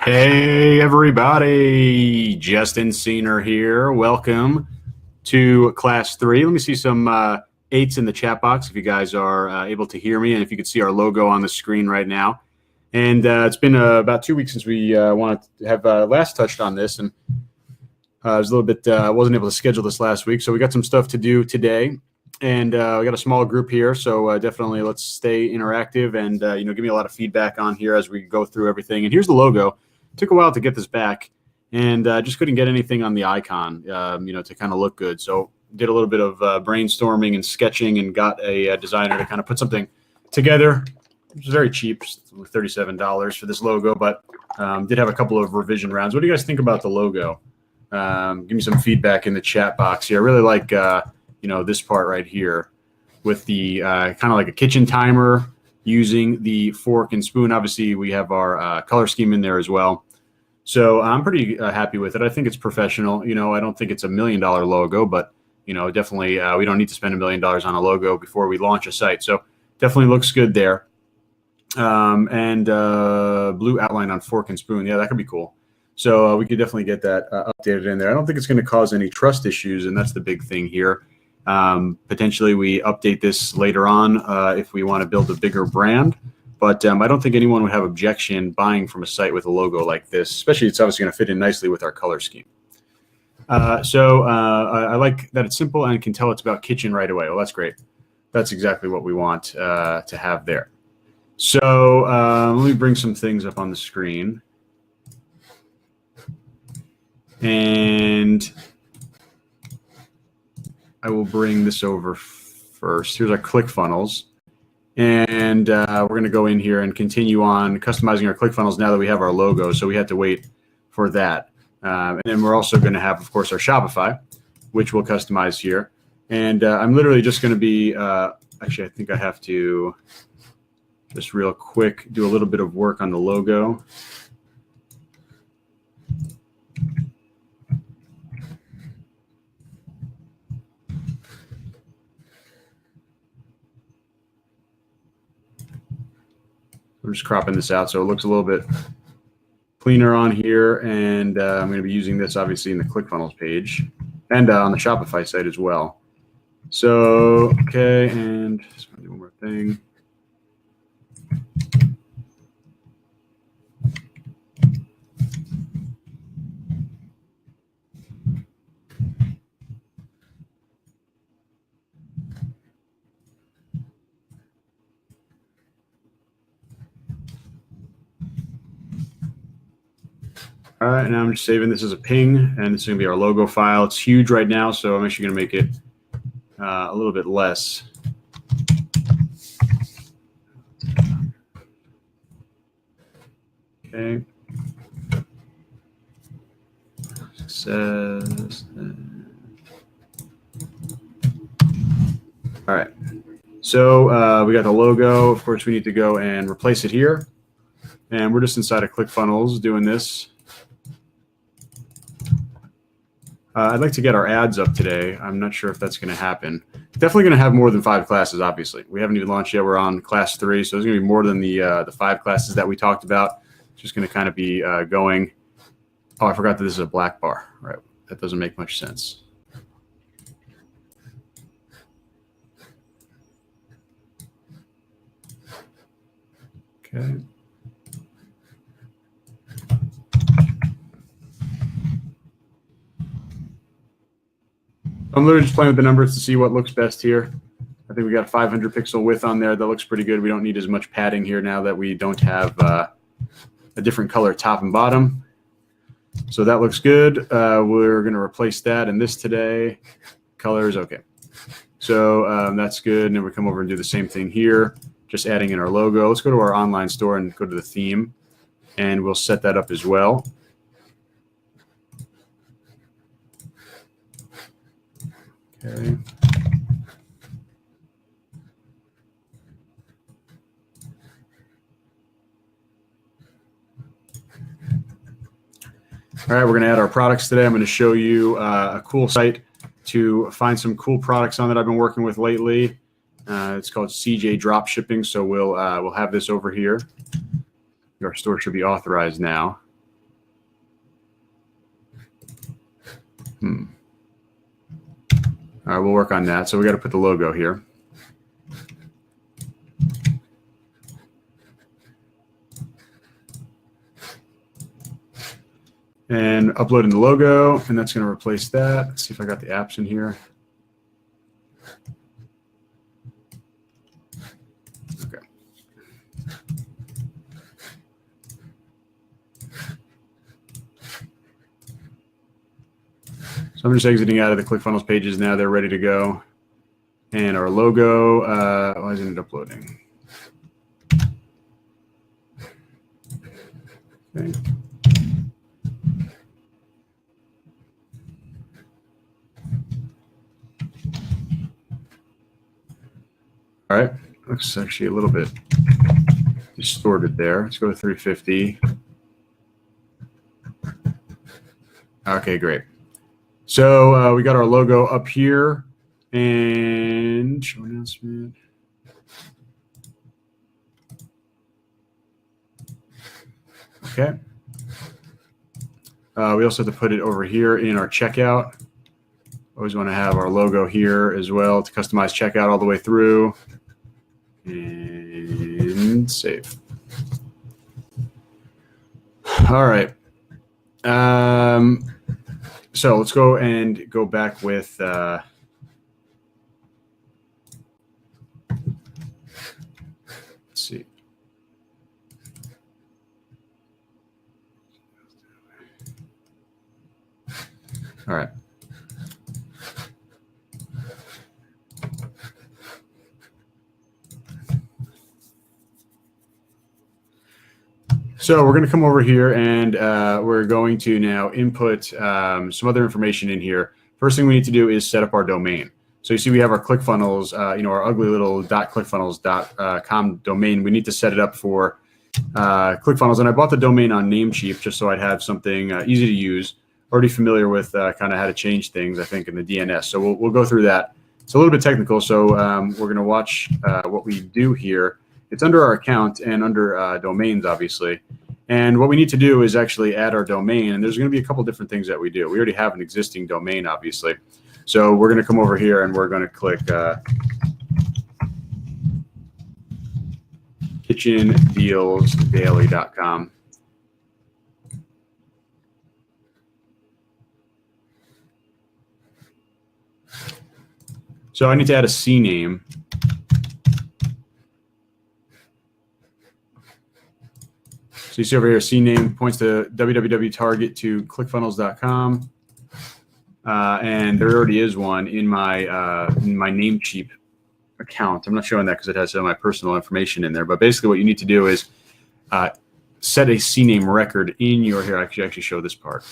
Hey everybody, Justin Senior here. Welcome to class 3. Let me see some 8s in the chat box if you guys are able to hear me and if you can see our logo on the screen right now. And it's been about 2 weeks since we wanted to have last touched on this, and I was a little bit wasn't able to schedule this last week, so we got some stuff to do today. And we got a small group here, so definitely let's stay interactive and give me a lot of feedback on here as we go through everything. And here's the logo. Took a while to get this back, and just couldn't get anything on the icon, to kind of look good. So did a little bit of brainstorming and sketching, and got a designer to kind of put something together. It was very cheap, $37 for this logo, but did have a couple of revision rounds. What do you guys think about the logo? Give me some feedback in the chat box here. I really like this part right here with the kind of like a kitchen timer, using the fork and spoon. Obviously, we have our color scheme in there as well. So I'm pretty happy with it. I think it's professional. I don't think it's $1 million logo, but, definitely we don't need to spend $1 million on a logo before we launch a site. So definitely looks good there. And blue outline on fork and spoon. Yeah, that could be cool. So we could definitely get that updated in there. I don't think it's going to cause any trust issues, and that's the big thing here. Potentially we update this later on if we want to build a bigger brand, but I don't think anyone would have objection buying from a site with a logo like this, especially it's obviously going to fit in nicely with our color scheme. I like that it's simple and can tell it's about kitchen right away. Well, that's great. That's exactly what we want to have there. So let me bring some things up on the screen. And I will bring this over first. Here's our ClickFunnels. And we're going to go in here and continue on customizing our ClickFunnels now that we have our logo. So we had to wait for that. And then we're also going to have, of course, our Shopify, which we'll customize here. And I'm literally just going to be, actually, I think I have to just real quick do a little bit of work on the logo. I'm just cropping this out so it looks a little bit cleaner on here, and I'm going to be using this obviously in the ClickFunnels page and on the Shopify site as well. So, okay, and just want to do one more thing. All right, now I'm just saving this as a ping, and it's going to be our logo file. It's huge right now, so I'm actually going to make it a little bit less. Okay. Success. All right. So we got the logo. Of course, we need to go and replace it here. And we're just inside of ClickFunnels doing this. I'd like to get our ads up today. I'm not sure if that's going to happen. Definitely going to have more than 5 classes, obviously. We haven't even launched yet. We're on class 3, so there's going to be more than the 5 classes that we talked about. It's just going to kind of be going. Oh, I forgot that this is a black bar. Right. That doesn't make much sense. Okay. I'm literally just playing with the numbers to see what looks best here. I think we got a 500 pixel width on there. That looks pretty good. We don't need as much padding here now that we don't have a different color top and bottom. So that looks good. We're going to replace that and this today. Colors, okay. So that's good. And then we come over and do the same thing here, just adding in our logo. Let's go to our online store and go to the theme, and we'll set that up as well. Okay. All right, we're going to add our products today. I'm going to show you a cool site to find some cool products on that I've been working with lately. It's called CJ Dropshipping. So we'll have this over here. Our store should be authorized now. All right, we'll work on that. So we got to put the logo here. And uploading the logo, and that's going to replace that. Let's see if I got the apps in here. Okay. So I'm just exiting out of the ClickFunnels pages now. They're ready to go. And our logo, why isn't it uploading? Okay. All right, looks actually a little bit distorted there. Let's go to 350. Okay, great. So we got our logo up here and show announcement. Okay. We also have to put it over here in our checkout. Always want to have our logo here as well to customize checkout all the way through. And save. All right. So let's go and go back with let's see. All right. So we're going to come over here and we're going to now input some other information in here. First thing we need to do is set up our domain. So you see we have our ClickFunnels, our ugly little .clickfunnels.com domain. We need to set it up for ClickFunnels. And I bought the domain on Namecheap just so I'd have something easy to use. Already familiar with kind of how to change things, I think, in the DNS. So we'll go through that. It's a little bit technical, so we're going to watch what we do here. It's under our account and under domains, obviously. And what we need to do is actually add our domain. And there's going to be a couple different things that we do. We already have an existing domain, obviously. So we're going to come over here and we're going to click kitchendealsdaily.com. So I need to add a CNAME. So you see over here, CNAME points to www.target to clickfunnels.com. And there already is one in my Namecheap account. I'm not showing that because it has some of my personal information in there. But basically what you need to do is set a CNAME record in your, here, I actually show this part.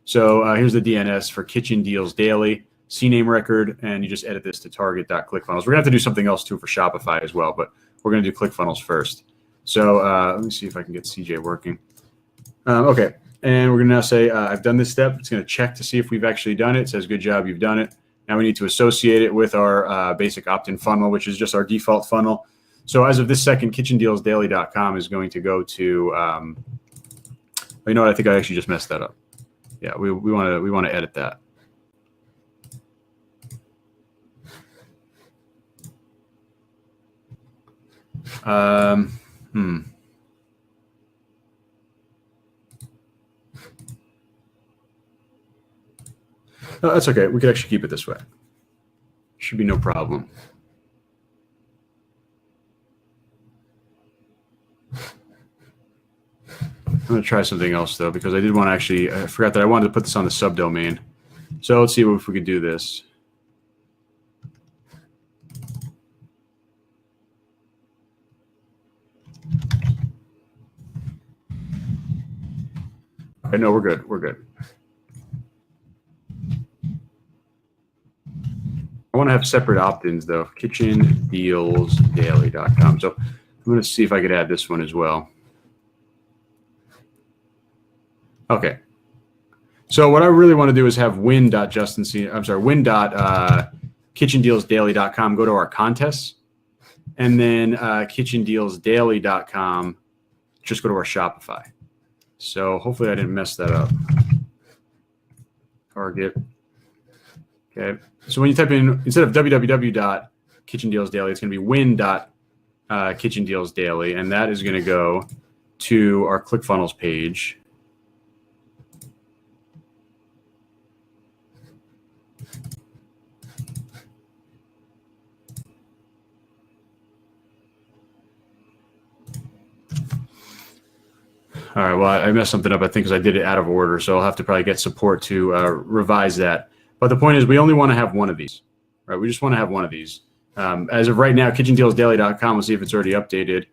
So here's the DNS for Kitchen Deals Daily, CNAME record, and you just edit this to target.clickfunnels. We're going to have to do something else too for Shopify as well, but we're going to do ClickFunnels first. So let me see if I can get CJ working. Okay, and we're going to now say I've done this step. It's going to check to see if we've actually done it. It says, good job, you've done it. Now we need to associate it with our basic opt-in funnel, which is just our default funnel. So as of this second, kitchendealsdaily.com is going to go to, you know what, I think I actually just messed that up. Yeah, we want to edit that. No, that's okay. We could actually keep it this way. Should be no problem. I'm going to try something else, though, because I did want to actually, I forgot that I wanted to put this on the subdomain. So let's see if we could do this. Okay, no, we're good. We're good. I want to have separate opt-ins, though. kitchendealsdaily.com. So I'm going to see if I could add this one as well. Okay. So what I really want to do is have win.kitchendealsdaily.com go to our contests, and then kitchendealsdaily.com just go to our Shopify. So hopefully I didn't mess that up. Target Okay, so when you type in, instead of www.kitchendealsdaily, it's going to be win.kitchendealsdaily, and that is going to go to our ClickFunnels page. All right, well, I messed something up, I think, because I did it out of order, so I'll have to probably get support to revise that. But the point is, we only want to have one of these, right? We just want to have one of these. As of right now, kitchendealsdaily.com, we'll see if it's already updated,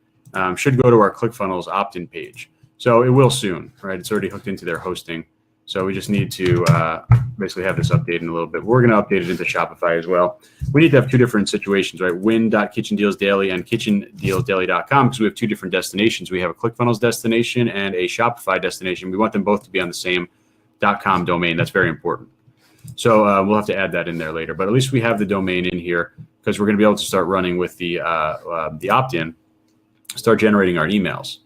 should go to our ClickFunnels opt-in page. So it will soon, right? It's already hooked into their hosting. So we just need to basically have this updated in a little bit. We're going to update it into Shopify as well. We need to have two different situations, right? Win.kitchendealsdaily and kitchendealsdaily.com, because we have two different destinations. We have a ClickFunnels destination and a Shopify destination. We want them both to be on the same .com domain. That's very important. So we'll have to add that in there later. But at least we have the domain in here, because we're going to be able to start running with the opt-in, start generating our emails.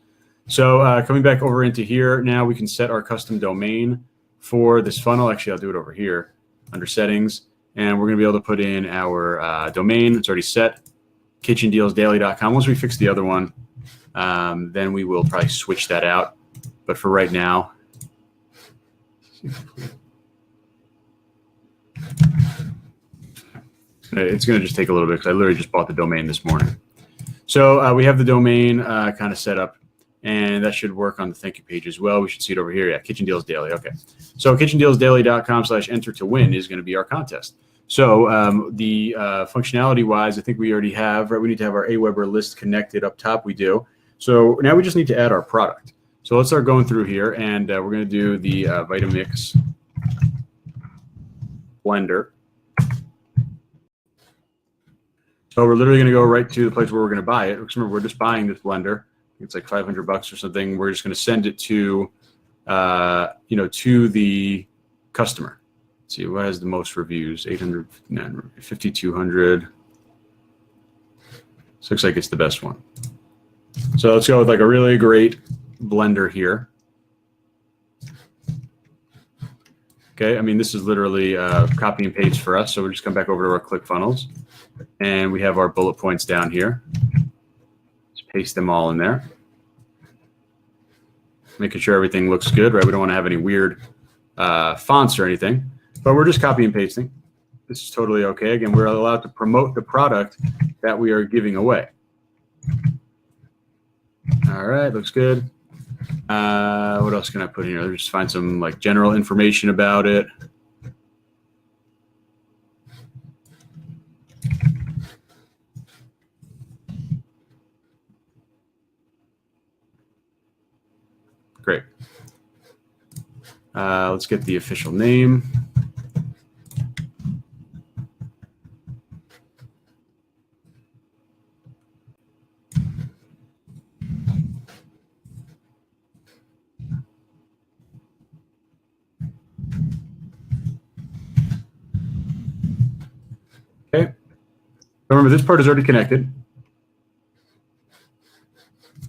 So coming back over into here, now we can set our custom domain for this funnel. Actually, I'll do it over here under settings, and we're going to be able to put in our domain. It's already set, kitchendealsdaily.com. Once we fix the other one, then we will probably switch that out. But for right now, it's going to just take a little bit, because I literally just bought the domain this morning. So we have the domain kind of set up, and that should work on the thank you page as well. We should see it over here. Yeah, Kitchen Deals Daily. Okay. So kitchendealsdaily.com/enter to win is going to be our contest. So the functionality wise, I think we already have, right? We need to have our Aweber list connected up top. We do. So now we just need to add our product. So let's start going through here, and we're going to do the Vitamix blender. So we're literally going to go right to the place where we're going to buy it. Remember, we're just buying this blender. It's like $500 or something. We're just going to send it to, to the customer. Let's see, what has the most reviews? 800, 5,200. This looks like it's the best one. So let's go with like a really great blender here. Okay, I mean, this is literally copy and paste for us. So we'll just come back over to our ClickFunnels, and we have our bullet points down here. Just paste them all in there. Making sure everything looks good, right? We don't want to have any weird fonts or anything, but we're just copy and pasting. This is totally okay. Again, we're allowed to promote the product that we are giving away. All right, looks good. What else can I put in here? Just find some like general information about it. Great. Let's get the official name. Okay. Remember, this part is already connected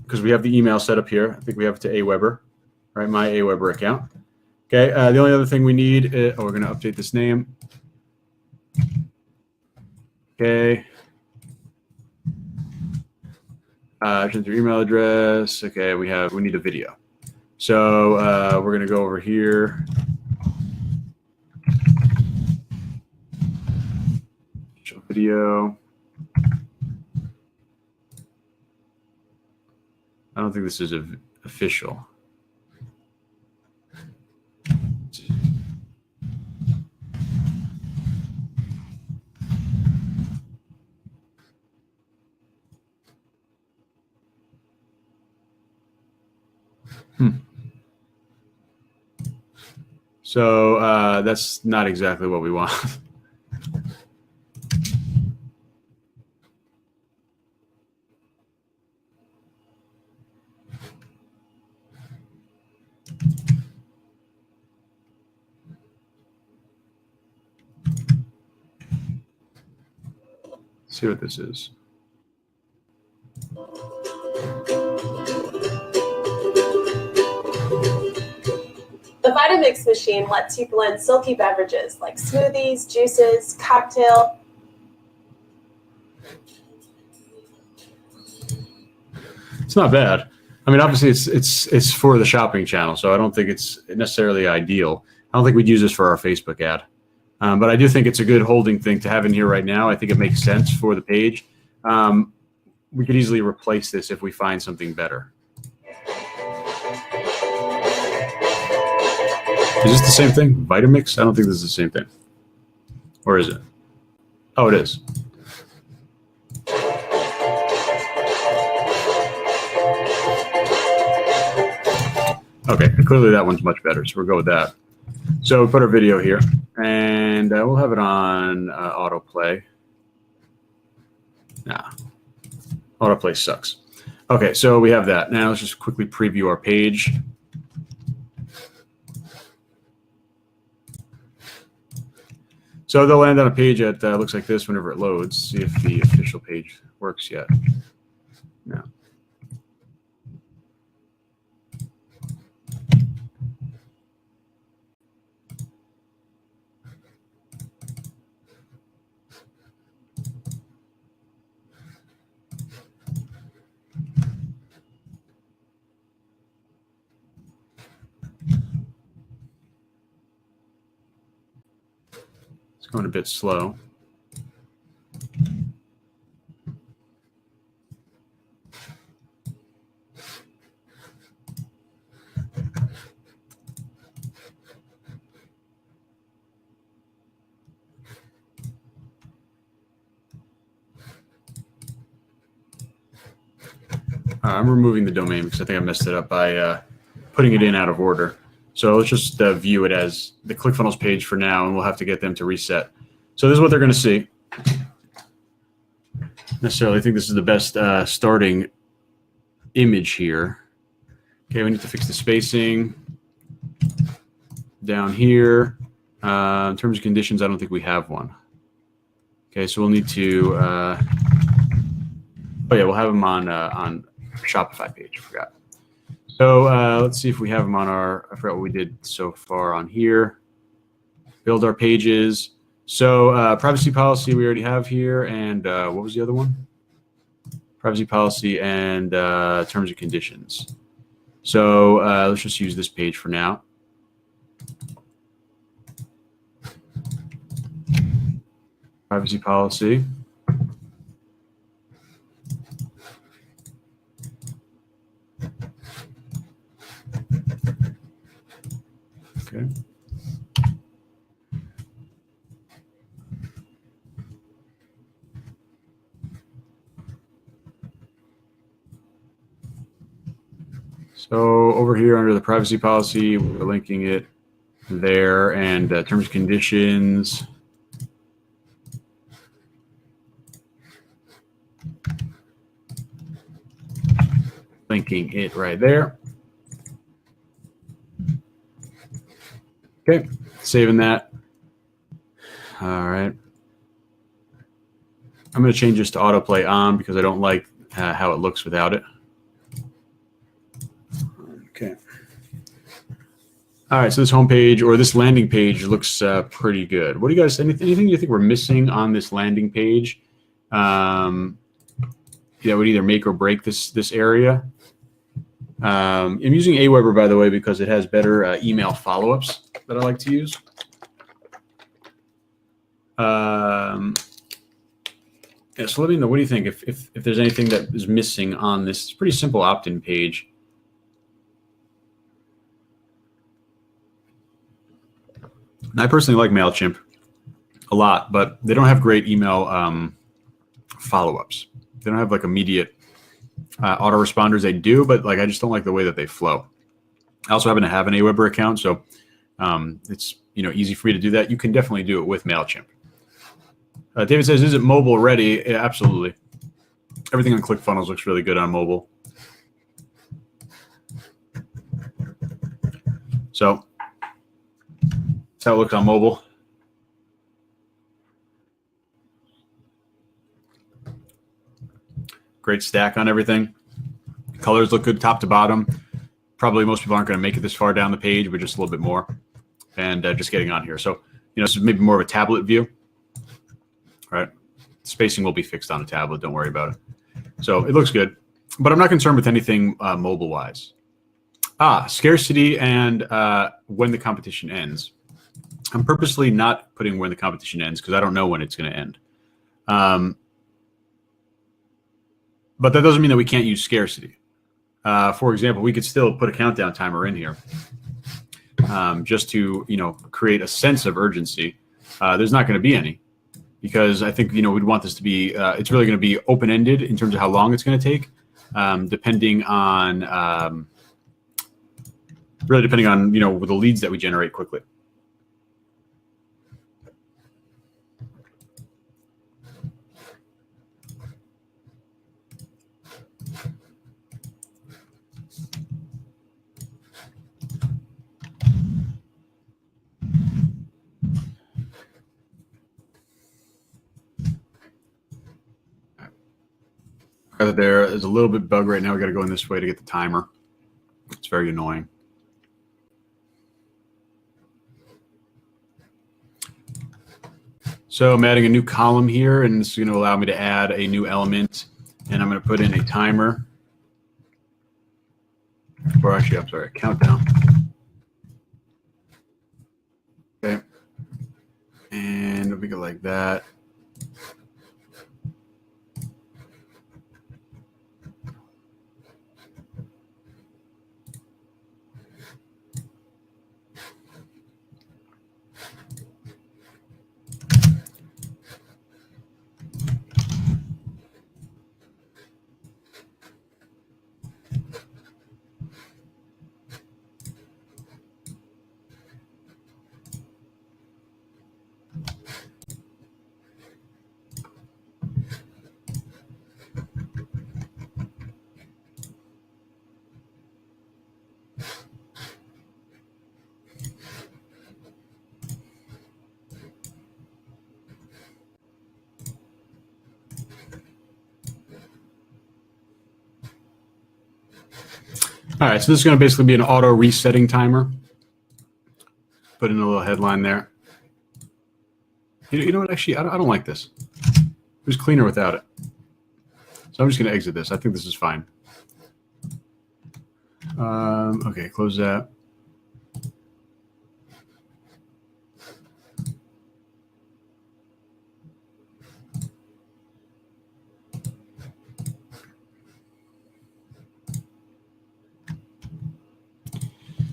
because we have the email set up here. I think we have it to Aweber, right? My Aweber account. Okay. The only other thing we need is, we're going to update this name. Okay. Enter your email address. Okay. We need a video. So we're going to go over here. Show video. I don't think this is official. So that's not exactly what we want. See what this is. The Vitamix machine lets you blend silky beverages like smoothies, juices, cocktail. It's not bad. I mean, obviously, it's for the shopping channel, so I don't think it's necessarily ideal. I don't think we'd use this for our Facebook ad, but I do think it's a good holding thing to have in here right now. I think it makes sense for the page. We could easily replace this if we find something better. Is this the same thing? Vitamix? I don't think this is the same thing. Or is it? Oh, it is. Okay, clearly that one's much better, so we'll go with that. So we put our video here, and we'll have it on autoplay. Nah, autoplay sucks. Okay, so we have that. Now let's just quickly preview our page. So they'll land on a page that looks like this whenever it loads. See if the official page works yet. No. It's going a bit slow. I'm removing the domain because I think I messed it up by putting it in out of order. So let's just view it as the ClickFunnels page for now, and we'll have to get them to reset. So this is what they're going to see. Necessarily think this is the best starting image here. Okay, we need to fix the spacing down here. In terms of conditions, I don't think we have one. Okay, so we'll need to, oh yeah, we'll have them on Shopify page, I forgot. So let's see if we have them on our, I forgot what we did so far on here. Build our pages. So privacy policy we already have here, and what was the other one? Privacy policy and terms and conditions. So let's just use this page for now. Privacy policy. Okay. So over here under the privacy policy, we're linking it there, and terms and conditions. Linking it right there. Okay, saving that. All right. I'm going to change this to autoplay on because I don't like how it looks without it. Okay. All right, so this homepage or this landing page looks pretty good. What do you guys, anything you think we're missing on this landing page that would either make or break this area? I'm using Aweber, by the way, because it has better email follow-ups that I like to use. Yeah, so let me know, what do you think if there's anything that is missing on this pretty simple opt-in page? And I personally like MailChimp a lot, but they don't have great email follow-ups. They don't have like immediate autoresponders. They do, but like I just don't like the way that they flow. I also happen to have an Aweber account, so it's easy for me to do that. You can definitely do it with MailChimp. David says, is it mobile ready? Yeah, absolutely. Everything on ClickFunnels looks really good on mobile. So that's how it looks on mobile. Great stack on everything. Colors look good top to bottom. probably most people aren't going to make it this far down the page, but just a little bit more, and just getting on here. So, this is maybe more of a tablet view, right? Spacing will be fixed on a tablet. Don't worry about it. So it looks good, but I'm not concerned with anything mobile-wise. Scarcity and when the competition ends. I'm purposely not putting when the competition ends because I don't know when it's going to end. But that doesn't mean that we can't use scarcity. For example, we could still put a countdown timer in here just to, create a sense of urgency. There's not going to be any because I think, we'd want this to be, it's really going to be open-ended in terms of how long it's going to take, depending on, with the leads that we generate quickly. There is a little bit bug right now. We got to go in this way to get the timer. It's very annoying. So I'm adding a new column here, and this is going to allow me to add a new element, and I'm going to put in a timer. Or actually, I'm sorry, a countdown. Okay. And we go like that. All right, so this is going to basically be an auto resetting timer. Put in a little headline there. You know what? Actually, I don't like this. It was cleaner without it. So I'm just going to exit this. I think this is fine. Okay, close that.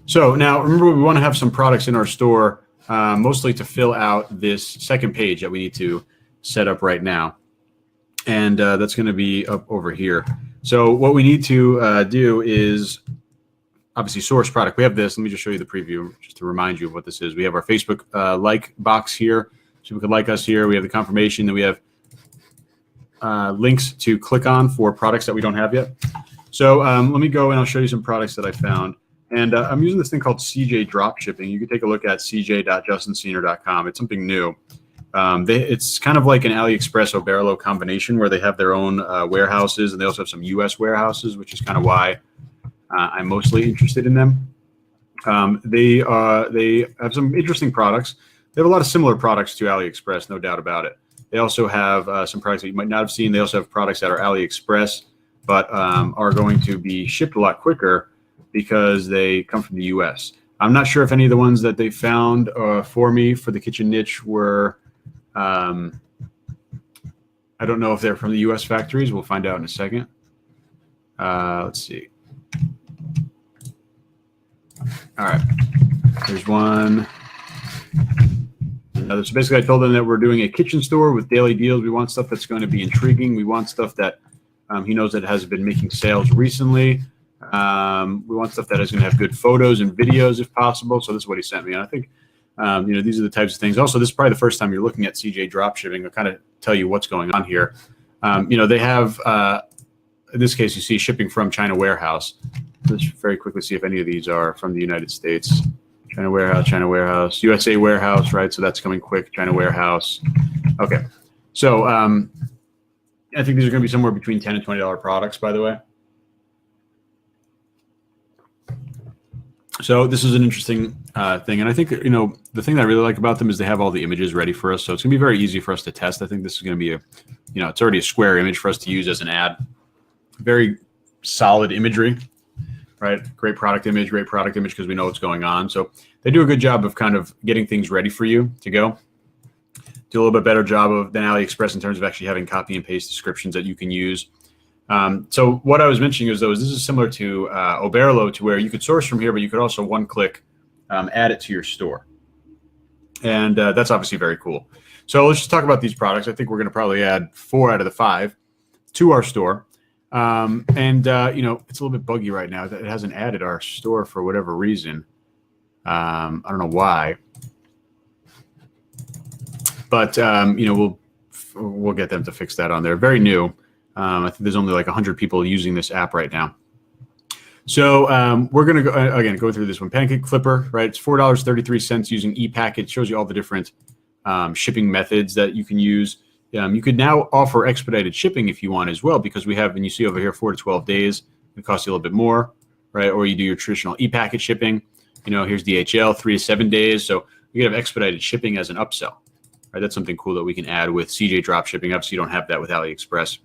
So now remember, we want to have some products in our store, mostly to fill out this second page that we need to set up right now. And that's going to be up over here. So what we need to do is obviously source product. We have this. Let me just show you the preview just to remind you of what this is. We have our Facebook like box here. So we could like us here. We have the confirmation that we have links to click on for products that we don't have yet. So let me go and I'll show you some products that I found. And I'm using this thing called CJ Dropshipping. You can take a look at cj.justinscener.com. It's something new. It's kind of like an AliExpress Oberlo combination where they have their own warehouses, and they also have some U.S. warehouses, which is kind of why I'm mostly interested in them. They have some interesting products. They have a lot of similar products to AliExpress, no doubt about it. They also have some products that you might not have seen. They also have products that are AliExpress, but are going to be shipped a lot quicker because they come from the U.S. I'm not sure if any of the ones that they found for me for the kitchen niche were, I don't know if they're from the U.S. factories. We'll find out in a second. Let's see. All right, there's one. So basically I told them that we're doing a kitchen store with daily deals. We want stuff that's going to be intriguing. We want stuff that he knows that has been making sales recently. We want stuff that is going to have good photos and videos if possible. So this is what he sent me. And I think, these are the types of things. Also, this is probably the first time you're looking at CJ Dropshipping. I'll kind of tell you what's going on here. They have, in this case, you see shipping from China warehouse. Let's very quickly see if any of these are from the United States. China warehouse, USA warehouse, right? So that's coming quick, China warehouse. Okay. So I think these are going to be somewhere between $10 and $20 products, by the way. So this is an interesting thing, and I think the thing that I really like about them is they have all the images ready for us, so it's gonna be very easy for us to test. I think this is gonna be it's already a square image for us to use as an ad. Very solid imagery, right? Great product image because we know what's going on. So they do a good job of kind of getting things ready for you to go. Do a little bit better job than AliExpress in terms of actually having copy and paste descriptions that you can use. So what I was mentioning is this is similar to Oberlo, to where you could source from here, but you could also one-click add it to your store. And that's obviously very cool. So let's just talk about these products. I think we're going to probably add 4 out of the 5 to our store. It's a little bit buggy right now. It hasn't added our store for whatever reason. I don't know why. But, we'll get them to fix that on there. Very new. I think there's only like 100 people using this app right now. So we're going to go through this one. Pancake Flipper, right? It's $4.33 using ePacket. It shows you all the different shipping methods that you can use. You could now offer expedited shipping if you want as well, because we have, and you see over here, 4 to 12 days. It costs you a little bit more, right? Or you do your traditional ePacket shipping. Here's DHL, 3 to 7 days. So you could have expedited shipping as an upsell, right? That's something cool that we can add with CJ Dropshipping. Obviously, you don't have that with AliExpress.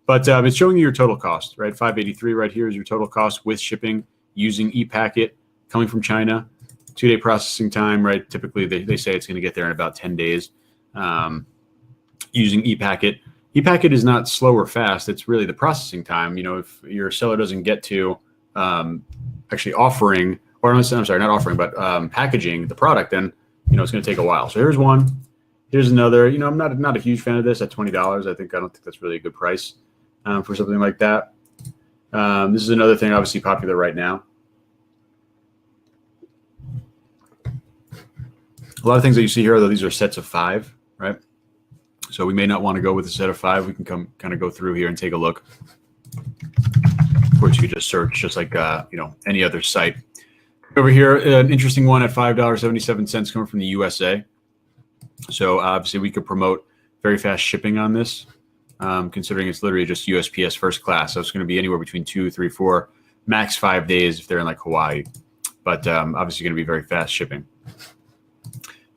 But it's showing you your total cost, right? $583 right here is your total cost with shipping using ePacket coming from China. 2-day processing time, right? Typically, they say it's going to get there in about 10 days using ePacket. ePacket is not slow or fast. It's really the processing time. If your seller doesn't get to actually offering, or I'm sorry, not offering, but packaging the product, then it's going to take a while. So here's one. Here's another. I'm not a huge fan of this at $20. I don't think that's really a good price for something like that. This is another thing obviously popular right now. A lot of things that you see here, though, these are sets of 5, right? So we may not want to go with a set of 5. We can kind of go through here and take a look. Of course, you could just search just like any other site. Over here, an interesting one at $5.77 coming from the USA. So obviously we could promote very fast shipping on this, considering it's literally just USPS first class. So it's going to be anywhere between 2, 3, 4, max 5 days if they're in like Hawaii. But obviously going to be very fast shipping.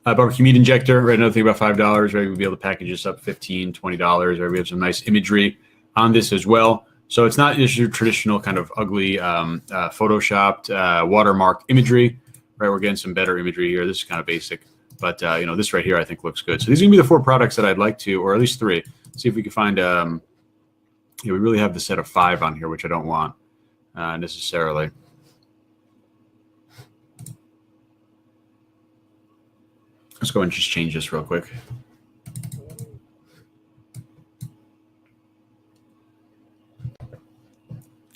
Barbecue meat injector, right? Another thing about $5, right? We'll be able to package this up $15, $20, right? We have some nice imagery on this as well. So it's not just your traditional kind of ugly photoshopped watermark imagery, right? We're getting some better imagery here. This is kind of basic. But, this right here I think looks good. So these are going to be the 4 products that I'd like to, or at least 3. See if we can find, we really have the set of 5 on here, which I don't want necessarily. Let's go and just change this real quick.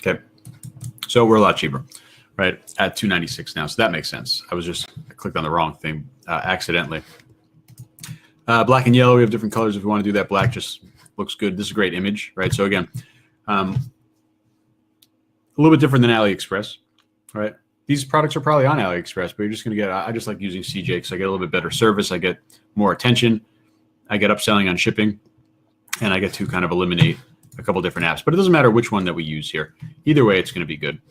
Okay. So we're a lot cheaper, right? At $296 now. So that makes sense. I clicked on the wrong thing accidentally. Black and yellow, we have different colors. If we want to do that, black just looks good. This is a great image, right? So again, a little bit different than AliExpress, right? These products are probably on AliExpress, but you're just going to get, I just like using CJ because I get a little bit better service. I get more attention. I get upselling on shipping, and I get to kind of eliminate a couple different apps. But it doesn't matter which one that we use here. Either way, it's going to be good.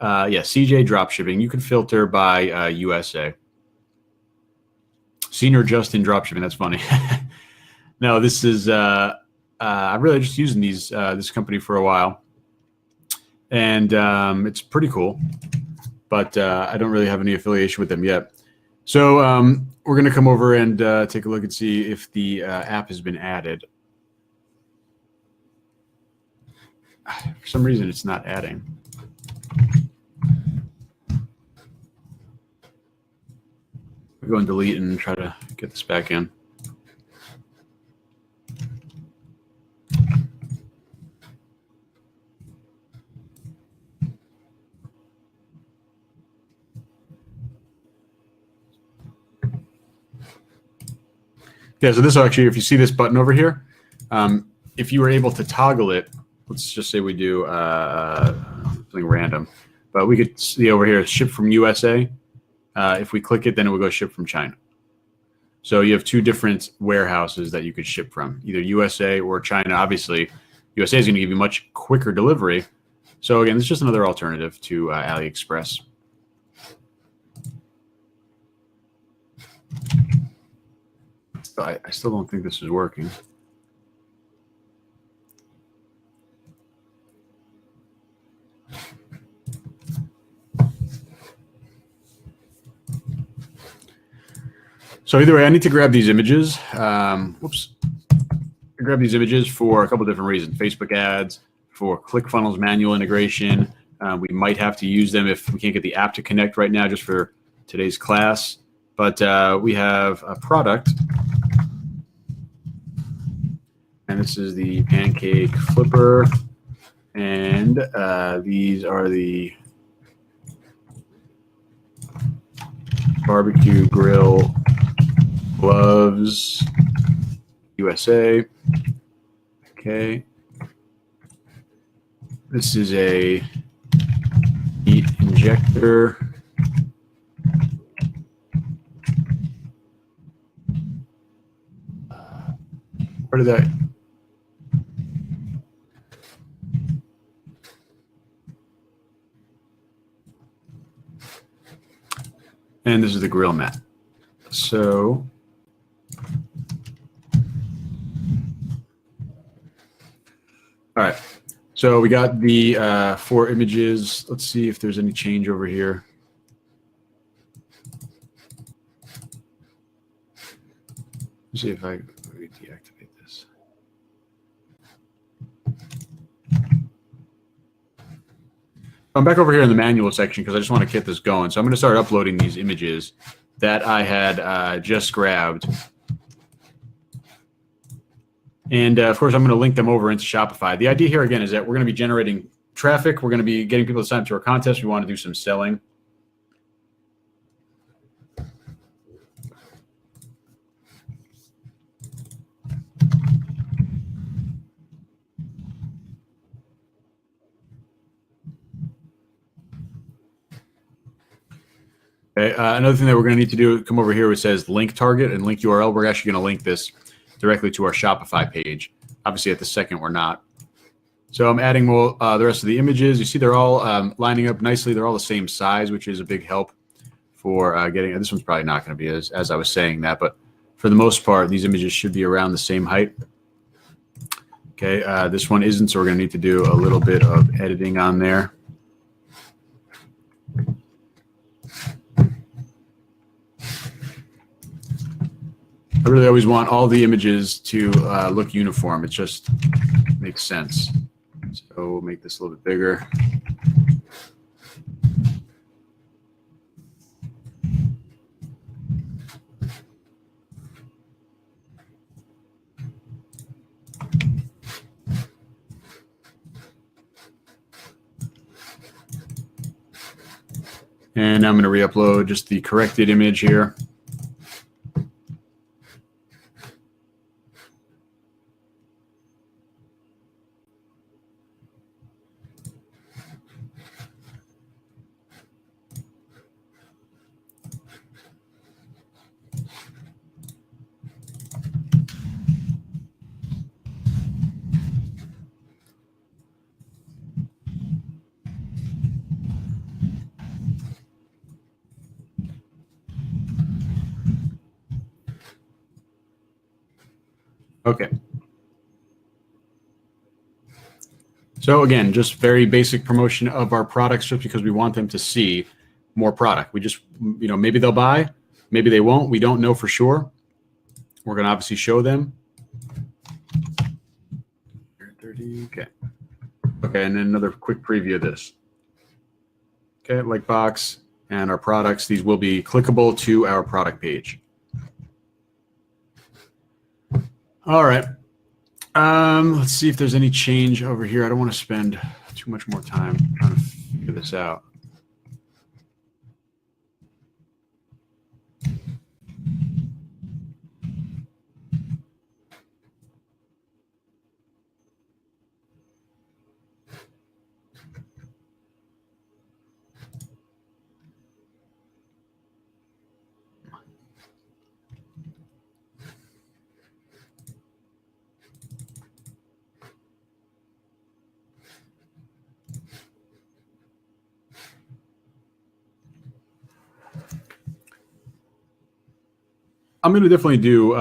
CJ Dropshipping. You can filter by USA. Senior Justin Dropshipping. That's funny. No, this is, I'm really just using this company for a while. And it's pretty cool, but I don't really have any affiliation with them yet. So we're going to come over and take a look and see if the app has been added. For some reason, it's not adding. We'll go and delete and try to get this back in. Yeah, so this actually, if you see this button over here, if you were able to toggle it, let's just say we do something random, but we could see over here, ship from USA. If we click it, then it will go ship from China. So you have 2 different warehouses that you could ship from, either USA or China. Obviously, USA is going to give you much quicker delivery. So again, it's just another alternative to AliExpress. I still don't think this is working. So either way, I need to grab these images. Whoops. I grab these images for a couple different reasons. Facebook ads, for ClickFunnels manual integration. We might have to use them if we can't get the app to connect right now just for today's class. But we have a product. And this is the pancake flipper. And these are the barbecue grill gloves USA. Okay. This is a heat injector. Where did that? And this is the grill mat. So all right, so we got the 4 images. Let's see if there's any change over here. Let's see if I deactivate this. I'm back over here in the manual section because I just want to get this going. So I'm going to start uploading these images that I had just grabbed. And of course, I'm going to link them over into Shopify. The idea here, again, is that we're going to be generating traffic. We're going to be getting people to sign up to our contest. We want to do some selling. Okay, another thing that we're going to need to do, come over here where it says link target and link URL. We're actually going to link this directly to our Shopify page. Obviously, at the second, we're not. So I'm adding more, the rest of the images. You see they're all lining up nicely. They're all the same size, which is a big help for getting, this one's probably not going to be as I was saying that, but for the most part, these images should be around the same height. Okay, this one isn't, so we're going to need to do a little bit of editing on there. I really always want all the images to look uniform. It just makes sense. So we'll make this a little bit bigger. And I'm going to re-upload just the corrected image here. Okay. So again, just very basic promotion of our products just because we want them to see more product. We just, maybe they'll buy, maybe they won't. We don't know for sure. We're going to obviously show them. 30, okay. Okay, and then another quick preview of this. Okay, like box and our products, these will be clickable to our product page. All right. Let's see if there's any change over here. I don't want to spend too much more time trying to figure this out. I'm going to definitely do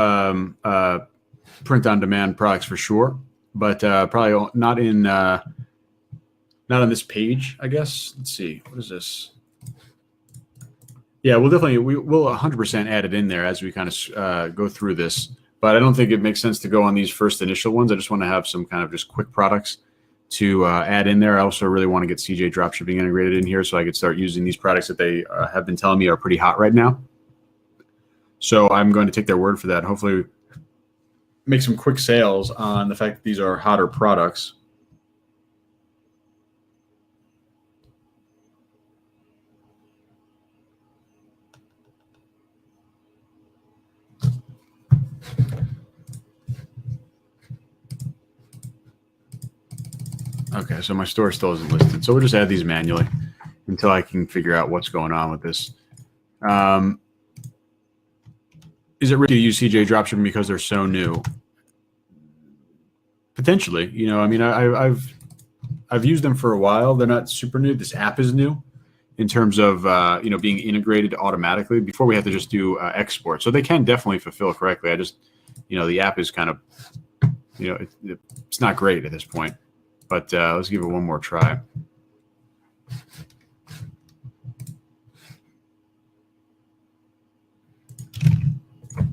print on demand products for sure, but probably not on this page, I guess. Let's see. What is this? Yeah, we'll 100% add it in there as we kind of go through this. But I don't think it makes sense to go on these first initial ones. I just want to have some kind of just quick products to add in there. I also really want to get CJ Dropshipping integrated in here so I could start using these products that they have been telling me are pretty hot right now. So I'm going to take their word for that. Hopefully make some quick sales on the fact that these are hotter products. Okay, so my store still isn't listed. So we'll just add these manually until I can figure out what's going on with this. Is it really to use CJ Dropshipping because they're so new? Potentially, you know, I mean, I've used them for a while. They're not super new. This app is new in terms of you know, being integrated automatically. Before we have to just do export, so they can definitely fulfill correctly. I just, you know, the app is kind of, you know, it's not great at this point. But let's give it one more try.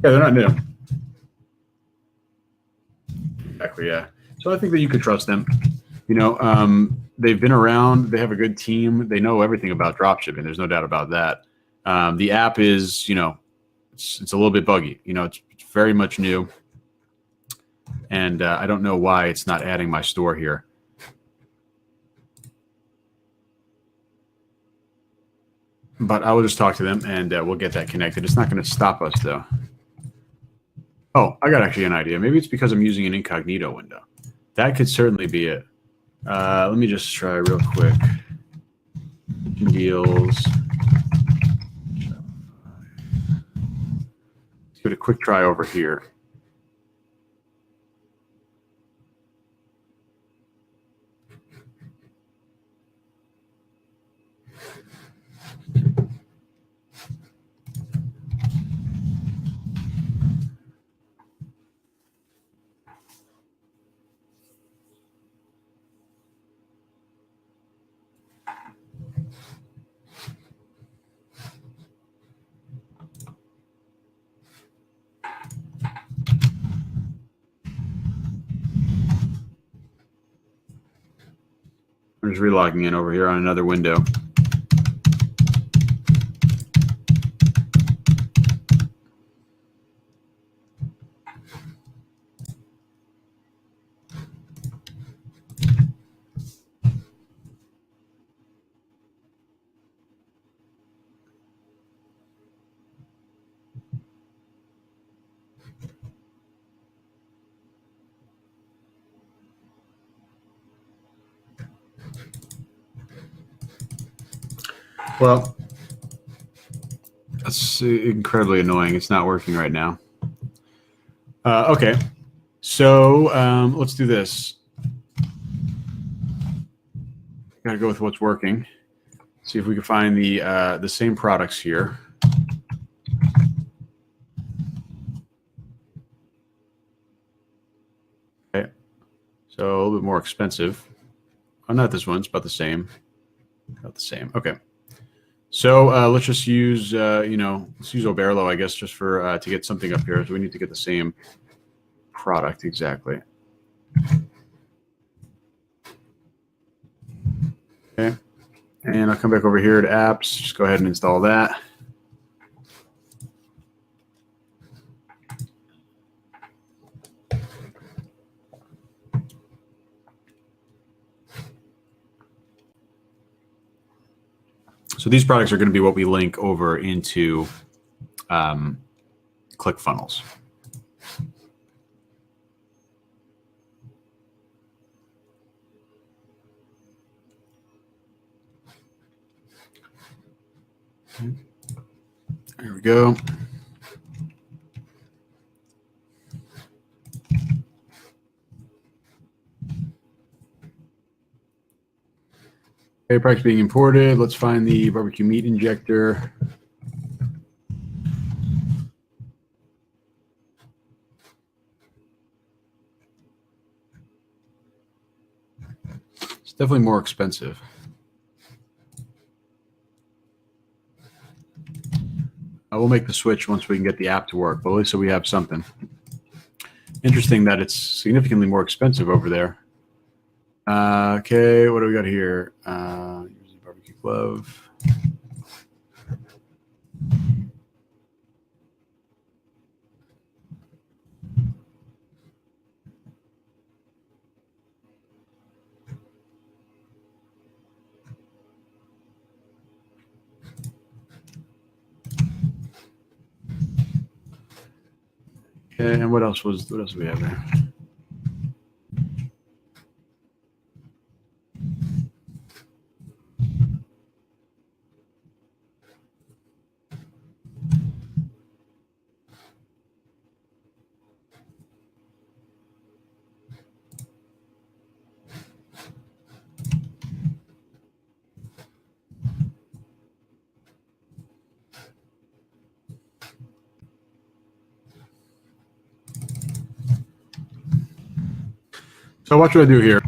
Yeah, they're not new. Exactly, yeah. So I think that you could trust them. You know, they've been around. They have a good team. They know everything about dropshipping. There's no doubt about that. The app is, you know, it's a little bit buggy. You know, it's very much new. And I don't know why it's not adding my store here. But I will just talk to them, and we'll get that connected. It's not going to stop us, though. Oh, I got actually an idea. Maybe it's because I'm using an incognito window. That could certainly be it. Let me just try real quick. Deals. Let's give it a quick try over here. I'm just relogging in over here on another window. Well, that's incredibly annoying. It's not working right now. Okay, so let's do this. Got to go with what's working. See if we can find the same products here. Okay, so a little bit more expensive. Oh, not this one. It's about the same. About the same. Okay. So let's just use, you know, let's use Oberlo, I guess, just for to get something up here. So we need to get the same product exactly. Okay. And I'll come back over here to apps. Just go ahead and install that. So these products are going to be what we link over into ClickFunnels. There we go. Okay, products being imported. Let's find the barbecue meat injector. definitely more expensive. We'll make the switch once we can get the app to work, but at least so we have something. Interesting that it's significantly more expensive over there. Okay, what do we got here? Barbecue glove. Okay, and what else do we have there? So what should I do here?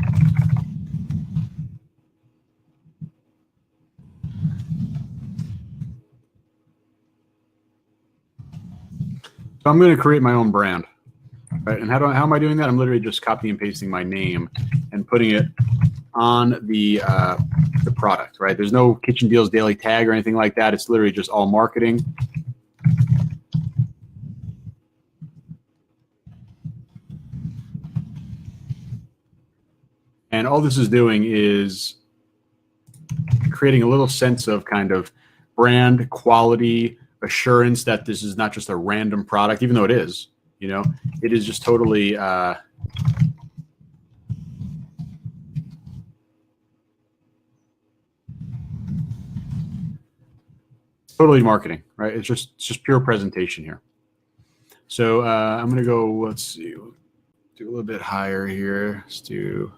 So I'm going to create my own brand, right? And how am I doing that? I'm literally just copy and pasting my name and putting it on the product, right? There's no Kitchen Deals daily tag or anything like that. It's literally just all marketing. And all this is doing is creating a little sense of kind of brand quality assurance that this is not just a random product, even though it is, you know, it is just totally totally marketing, right? It's just pure presentation here. So I'm going to go, let's see, we'll do a little bit higher here. Let's do.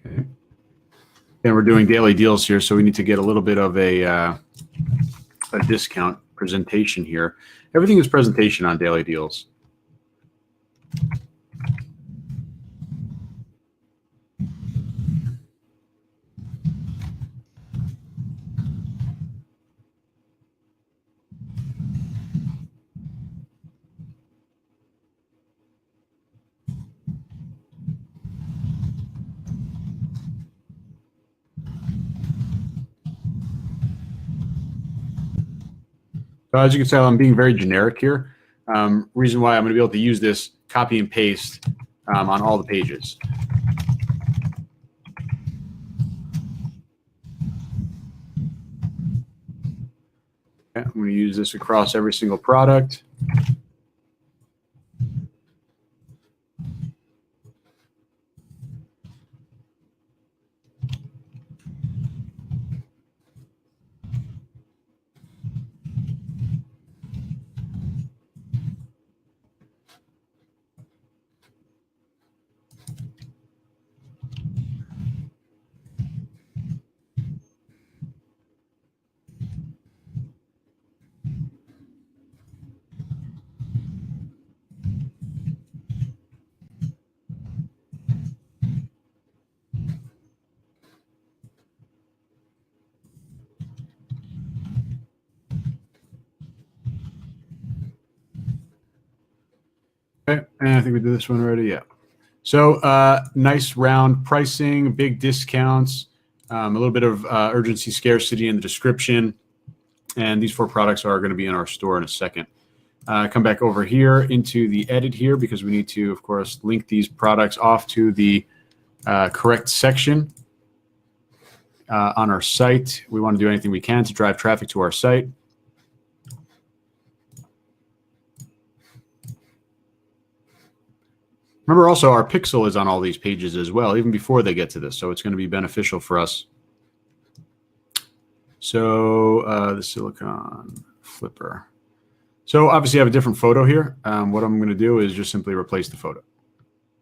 Okay. And we're doing daily deals here, so we need to get a little bit of a discount presentation here. Everything is presentation on daily deals. So as you can tell, I'm being very generic here. Reason why I'm going to be able to use this copy and paste on all the pages. Okay, I'm going to use this across every single product. Okay, and I think we did this one already. Yeah. So nice round pricing, big discounts, a little bit of urgency, scarcity in the description. And these 4 products are going to be in our store in a second. Come back over here into the edit here because we need to, of course, link these products off to the correct section on our site. We want to do anything we can to drive traffic to our site. Remember also our pixel is on all these pages as well, even before they get to this. So it's going to be beneficial for us. So the silicone flipper. So obviously I have a different photo here. What I'm going to do is just simply replace the photo.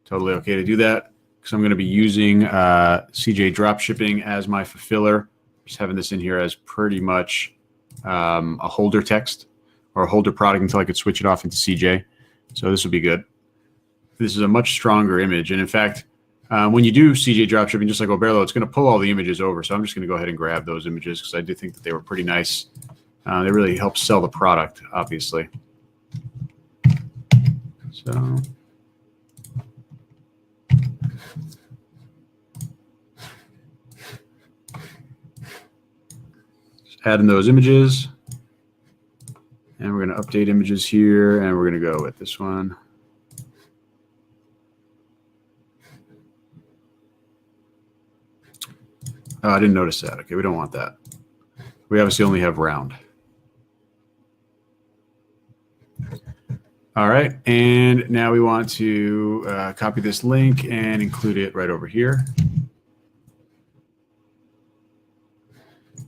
Totally okay to do that because I'm going to be using CJ Dropshipping as my fulfiller. Just having this in here as pretty much a holder text or hold the product until I could switch it off into CJ. So this would be good. This is a much stronger image. And in fact, when you do CJ dropshipping, just like Oberlo, it's going to pull all the images over. So I'm just going to go ahead and grab those images because I do think that they were pretty nice. They really help sell the product, obviously. So just add in those images. And we're going to update images here, and we're going to go with this one. Oh, I didn't notice that. Okay, we don't want that. We obviously only have round. All right, and now we want to copy this link and include it right over here.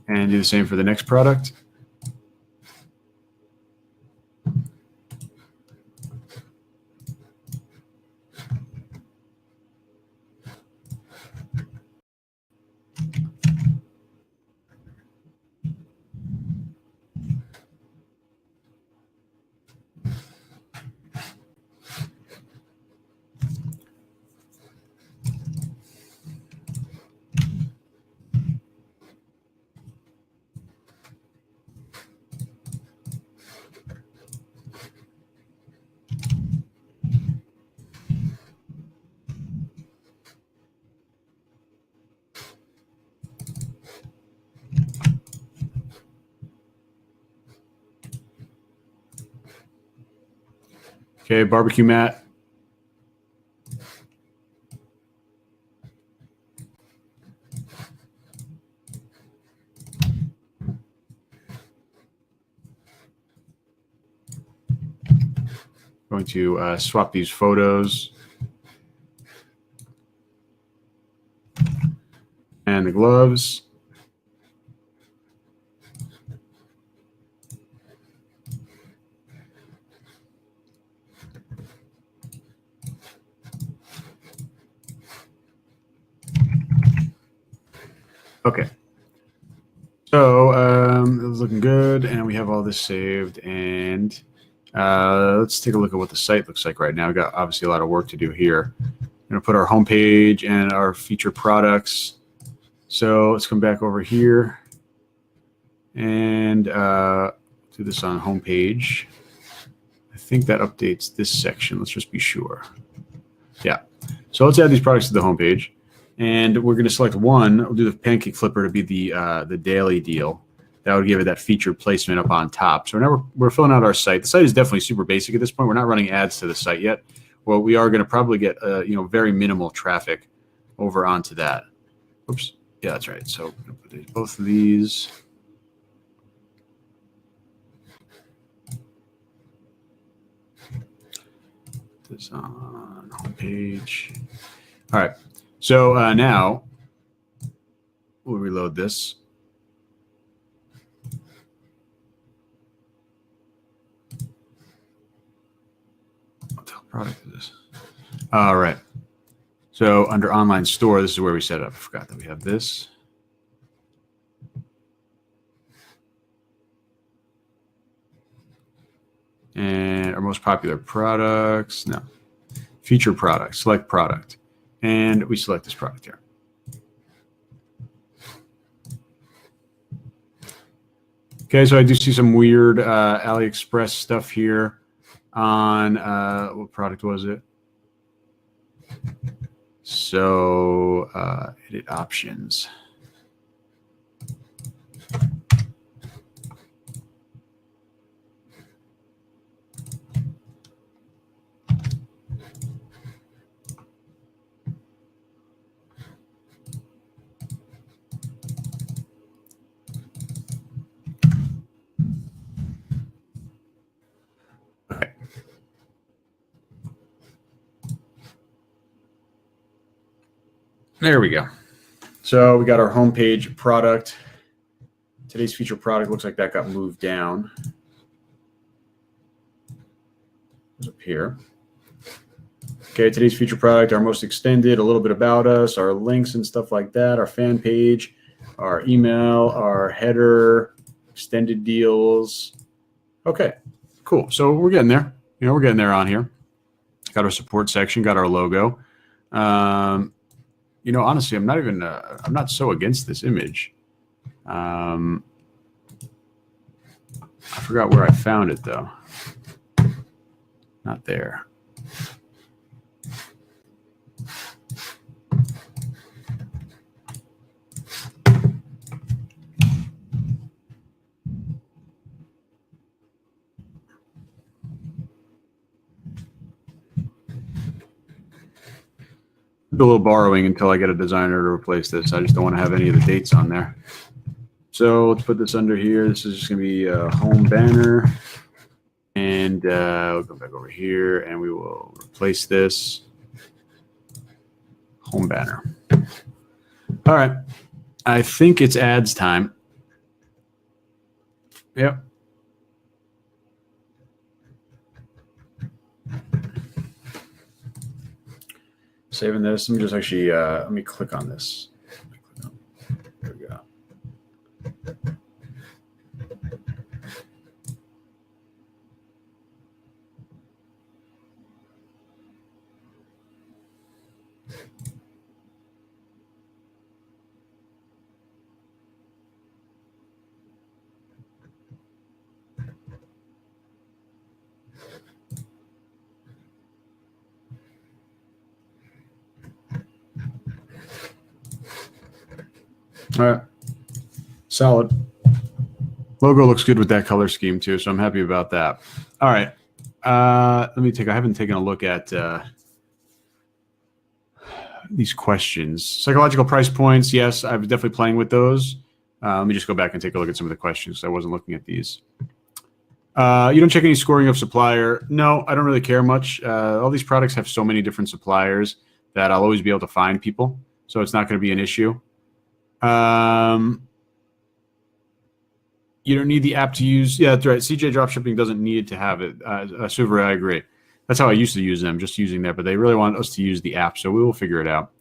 And do the same for the next product. Okay, barbecue mat. Going to swap these photos. And the gloves. Okay. So it was looking good, and we have all this saved. And let's take a look at what the site looks like right now. We've got obviously a lot of work to do here. We're going to put our homepage and our featured products. So let's come back over here and do this on homepage. I think that updates this section. Let's just be sure. Yeah. So let's add these products to the homepage. And we're going to select one. We'll do the pancake flipper to be the daily deal. That would give it that featured placement up on top. So now we're filling out our site. The site is definitely super basic at this point. We're not running ads to the site yet. Well, we are going to probably get very minimal traffic over onto that. Oops. Yeah, that's right. So I'm going to put both of these. This on homepage. All right. So now we'll reload this. What the hell product is this? All right. So under online store, this is where we set it up. I forgot that we have this. And our most popular products. No. Featured product. Select product. And we select this product here. Okay, so I do see some weird AliExpress stuff here on, what product was it? So edit options. There we go. So we got our homepage product. Today's featured product looks like that got moved down. It's up here. Okay, today's featured product, our most extended, a little bit about us, our links and stuff like that, our fan page, our email, our header, extended deals. Okay, Cool. So we're getting there. We're getting there on here. Got our support section, got our logo. Honestly, I'm not so against this image. I forgot where I found it though. Not there. Do a little borrowing until I get a designer to replace this. I just don't want to have any of the dates on there. So let's put this under here. This is just going to be a home banner. And we'll go back over here and we will replace this home banner. All right. I think it's ads time. Yep. Saving this. Let me just actually, let me click on this. There we go. All right, solid. Logo looks good with that color scheme too, so I'm happy about that. All right, I haven't taken a look at these questions. Psychological price points, yes, I was definitely playing with those. Let me just go back and take a look at some of the questions. I wasn't looking at these. You don't check any scoring of supplier. No, I don't really care much. All these products have so many different suppliers that I'll always be able to find people, so it's not going to be an issue. You don't need the app to use. Yeah, that's right. CJ Dropshipping doesn't need to have it. Suvari, I agree. That's how I used to use them, just using that. But they really want us to use the app, so we will figure it out.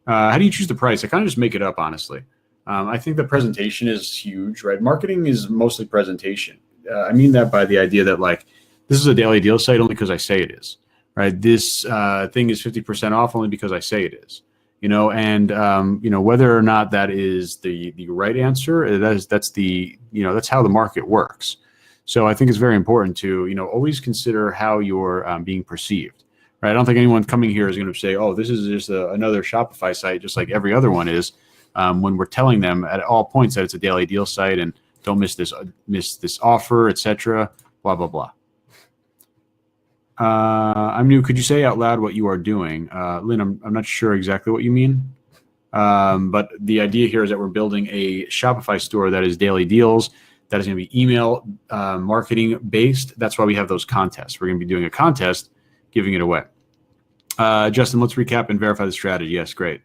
How do you choose the price? I kind of just make it up, honestly. I think the presentation is huge, right? Marketing is mostly presentation. I mean that by the idea that, like, this is a daily deal site only because I say it is, right? This thing is 50% off only because I say it is. And whether or not that is the right answer, that's how the market works. So I think it's very important to, always consider how you're being perceived, right? I don't think anyone coming here is going to say, oh, this is just another Shopify site, just like every other one is, when we're telling them at all points that it's a daily deal site and don't miss this offer, etc. Blah, blah, blah. I'm new. Could you say out loud what you are doing? Lynn, I'm not sure exactly what you mean. But the idea here is that we're building a Shopify store that is daily deals, that is going to be email marketing based. That's why we have those contests. We're going to be doing a contest, giving it away. Justin, let's recap and verify the strategy. Yes, great.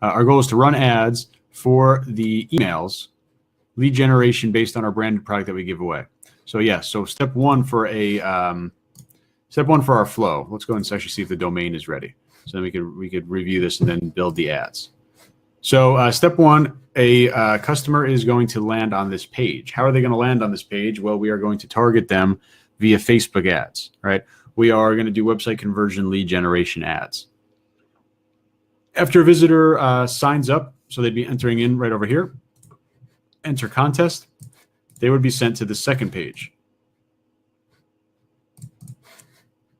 Our goal is to run ads for the emails, lead generation based on our branded product that we give away. So yes, so step one for our flow. Let's go and actually see if the domain is ready. So then we could review this and then build the ads. So step one, a customer is going to land on this page. How are they going to land on this page? Well, we are going to target them via Facebook ads, right? We are going to do website conversion lead generation ads. After a visitor signs up, so they'd be entering in right over here, enter contest, they would be sent to the second page,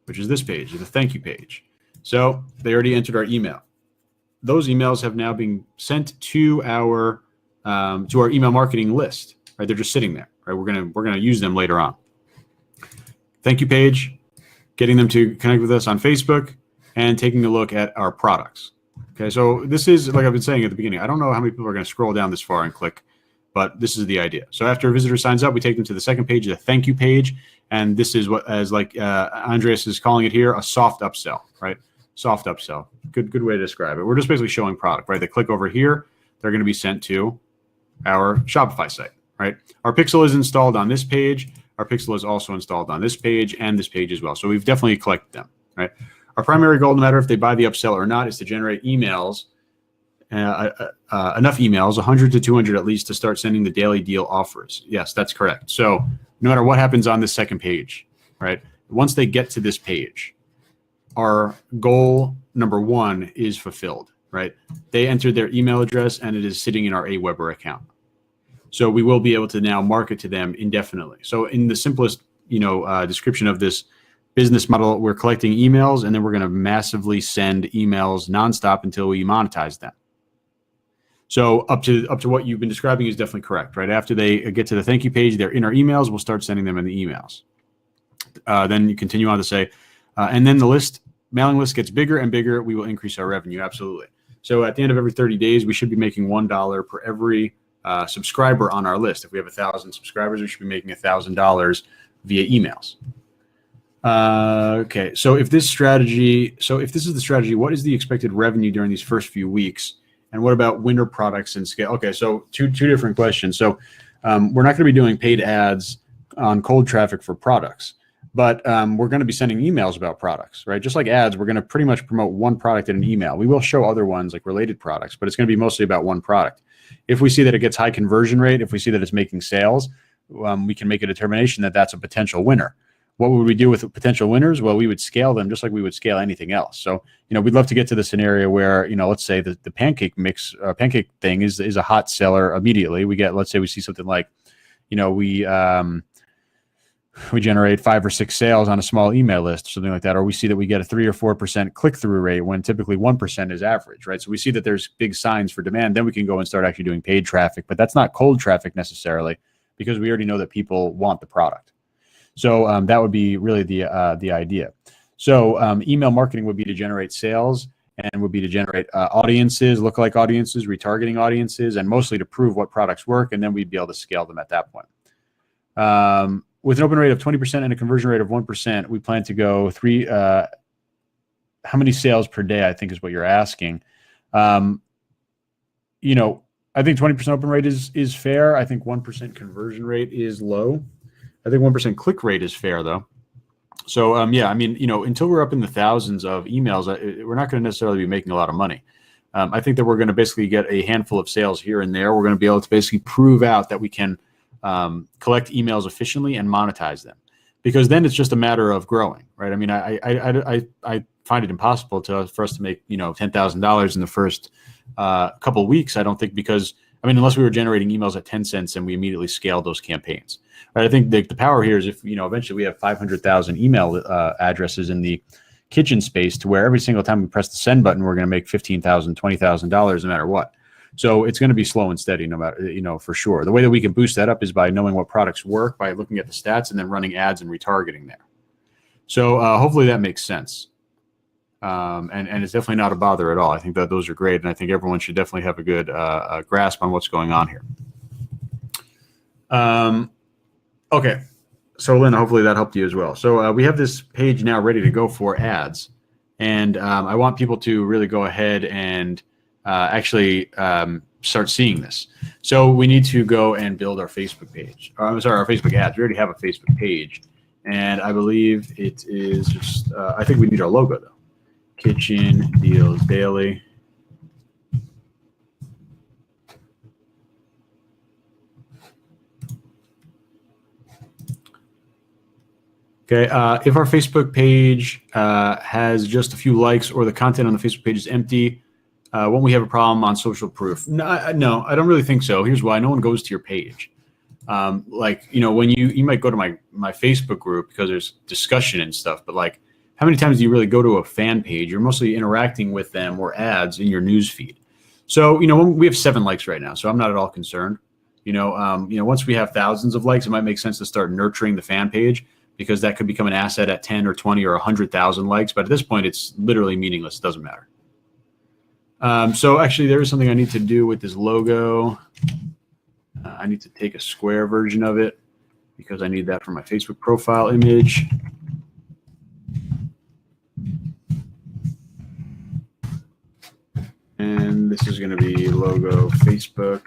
which is this page, the thank you page. So they already entered our email. Those emails have now been sent to our email marketing list. Right, they're just sitting there. Right, we're gonna use them later on. Thank you page, getting them to connect with us on Facebook, and taking a look at our products. Okay, so this is, like I've been saying at the beginning, I don't know how many people are going to scroll down this far and click, but this is the idea. So after a visitor signs up, we take them to the second page, the thank you page, and this is what, as like Andreas is calling it here, a soft upsell, right? Soft upsell. Good way to describe it. We're just basically showing product, right? They click over here, they're going to be sent to our Shopify site, right? Our pixel is installed on this page. Our pixel is also installed on this page and this page as well. So we've definitely collected them, right? Our primary goal, no matter if they buy the upsell or not, is to generate emails, enough emails, 100 to 200 at least, to start sending the daily deal offers. Yes, that's correct. So no matter what happens on this second page, right? Once they get to this page, our goal number one is fulfilled, right? They entered their email address and it is sitting in our Aweber account. So we will be able to now market to them indefinitely. So in the simplest, description of this business model, we're collecting emails and then we're going to massively send emails nonstop until we monetize them. So up to what you've been describing is definitely correct, right? After they get to the thank you page, they're in our emails, we'll start sending them in the emails. Then you continue on to say, and then the mailing list gets bigger and bigger, we will increase our revenue, absolutely. So at the end of every 30 days, we should be making $1 per every subscriber on our list. If we have 1,000 subscribers, we should be making $1,000 via emails. Okay, so if this is the strategy, what is the expected revenue during these first few weeks? And what about winter products and scale? Okay, so two different questions. So we're not going to be doing paid ads on cold traffic for products, but we're going to be sending emails about products, right? Just like ads, we're going to pretty much promote one product in an email. We will show other ones like related products, but it's going to be mostly about one product. If we see that it gets high conversion rate, if we see that it's making sales, we can make a determination that that's a potential winner. What would we do with potential winners? Well, we would scale them just like we would scale anything else. So, we'd love to get to the scenario where, let's say the pancake mix, pancake thing is a hot seller immediately. Let's say we see something like, we generate 5 or 6 sales on a small email list, or something like that, or we see that we get a 3 or 4% click-through rate when typically 1% is average, right? So we see that there's big signs for demand, then we can go and start actually doing paid traffic, but that's not cold traffic necessarily because we already know that people want the product. So that would be really the idea. So email marketing would be to generate sales and would be to generate audiences, lookalike audiences, retargeting audiences, and mostly to prove what products work, and then we'd be able to scale them at that point. With an open rate of 20% and a conversion rate of 1%, we plan to go how many sales per day, I think is what you're asking. I think 20% open rate is fair. I think 1% conversion rate is low. I think 1% click rate is fair though. So until we're up in the thousands of emails, we're not going to necessarily be making a lot of money. I think that we're going to basically get a handful of sales here and there. We're going to be able to basically prove out that we can collect emails efficiently and monetize them, because then it's just a matter of growing, right? I mean, I find it impossible for us to make $10,000 in the first couple of weeks. I don't think, because unless we were generating emails at 10 cents and we immediately scaled those campaigns, right? I think the power here is if eventually we have 500,000 email addresses in the kitchen space, to where every single time we press the send button, we're going to make $15,000, $20,000 no matter what. So it's going to be slow and steady, no matter, for sure. The way that we can boost that up is by knowing what products work, by looking at the stats and then running ads and retargeting there. So hopefully that makes sense. And it's definitely not a bother at all. I think that those are great. And I think everyone should definitely have a good grasp on what's going on here. Okay. So Lynn, hopefully that helped you as well. So we have this page now ready to go for ads. And I want people to really go ahead and actually start seeing this. So we need to go and build our Facebook page. Our Facebook ads. We already have a Facebook page. And I believe it is just, I think we need our logo though. Kitchen Deals Daily. Okay, if our Facebook page has just a few likes or the content on the Facebook page is empty, won't we have a problem on social proof? No, I don't really think so. Here's why: no one goes to your page. When you might go to my Facebook group because there's discussion and stuff, but like, how many times do you really go to a fan page? You're mostly interacting with them or ads in your news feed. So, we have 7 likes right now, so I'm not at all concerned. Once we have thousands of likes, it might make sense to start nurturing the fan page, because that could become an asset at 10 or 20 or 100,000 likes. But at this point, it's literally meaningless. It doesn't matter. So actually, there is something I need to do with this logo. I need to take a square version of it because I need that for my Facebook profile image. And this is going to be logo Facebook.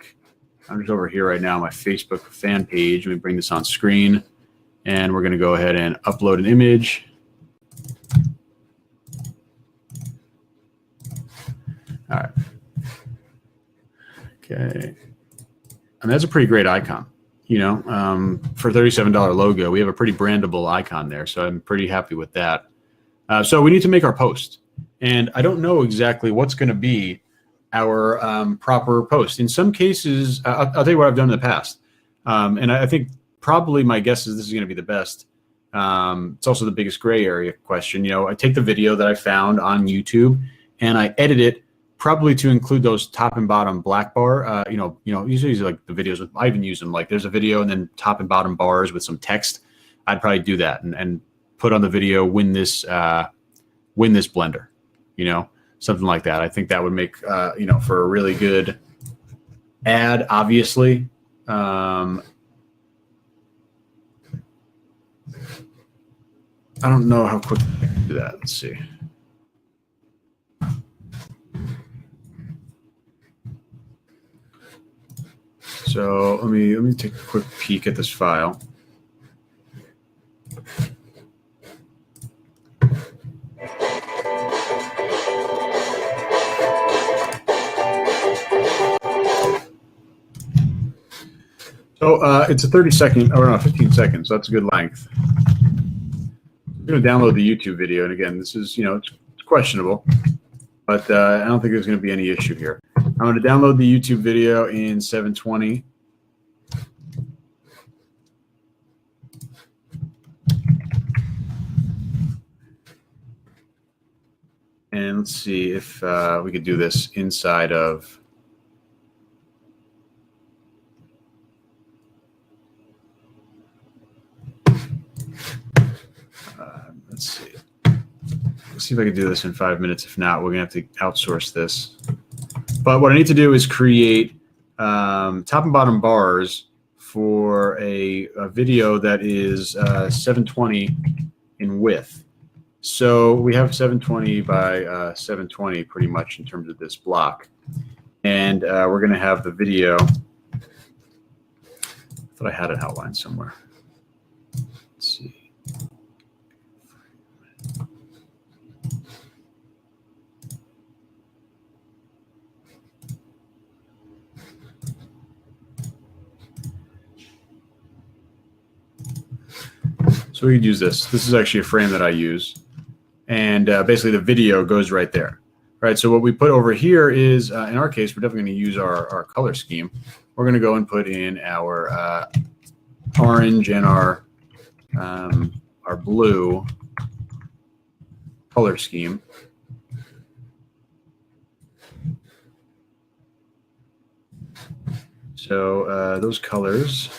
I'm just over here right now, my Facebook fan page. Let me bring this on screen. And we're going to go ahead and upload an image. All right. Okay. And that's a pretty great icon. for $37 logo, we have a pretty brandable icon there. So I'm pretty happy with that. So we need to make our post. And I don't know exactly what's going to be our proper post. In some cases, I'll tell you what I've done in the past. And I think probably my guess is this is going to be the best. It's also the biggest gray area question. I take the video that I found on YouTube and I edit it probably to include those top and bottom black bar. Usually like the videos, I even use them like there's a video and then top and bottom bars with some text. I'd probably do that and put on the video, win this blender, something like that. I think that would make, for a really good ad, obviously. I don't know how quick I can do that. Let's see. So let me take a quick peek at this file. So it's a 30-second, or no, 15 seconds. So that's a good length. I'm going to download the YouTube video, and again, this is it's questionable, but I don't think there's going to be any issue here. I'm going to download the YouTube video in 720. And let's see if we could do this inside of. Let's see. Let's see if I can do this in 5 minutes. If not, we're going to have to outsource this. But what I need to do is create top and bottom bars for a video that is 720 in width. So we have 720 by 720 pretty much in terms of this block. And we're going to have the video. I thought I had it outlined somewhere. Let's see. So we could use this. This is actually a frame that I use. And basically the video goes right there. Right. So what we put over here is, in our case, we're definitely going to use our color scheme. We're going to go and put in our orange and our blue color scheme. So those colors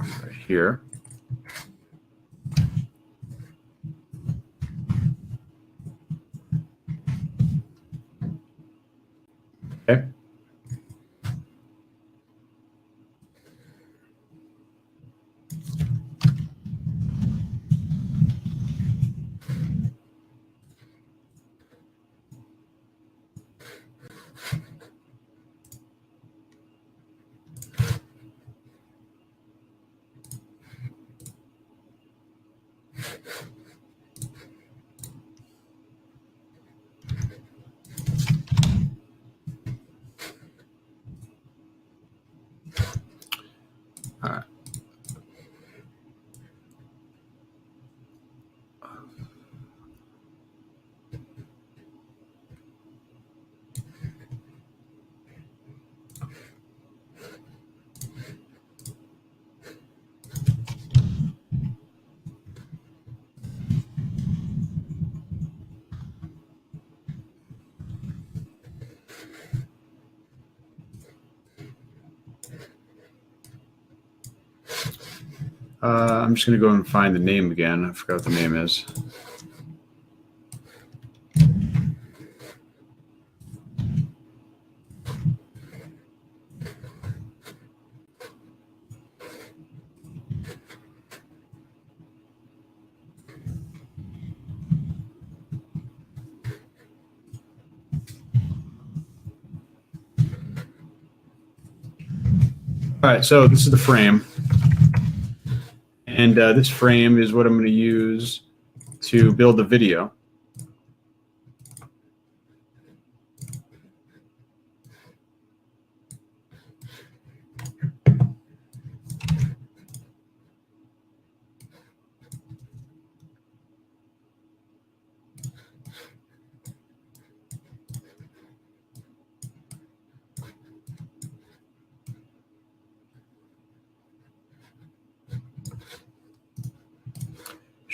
right here. Okay. All right. I'm just going to go and find the name again. I forgot what the name is. All right, so this is the frame. And this frame is what I'm going to use to build the video.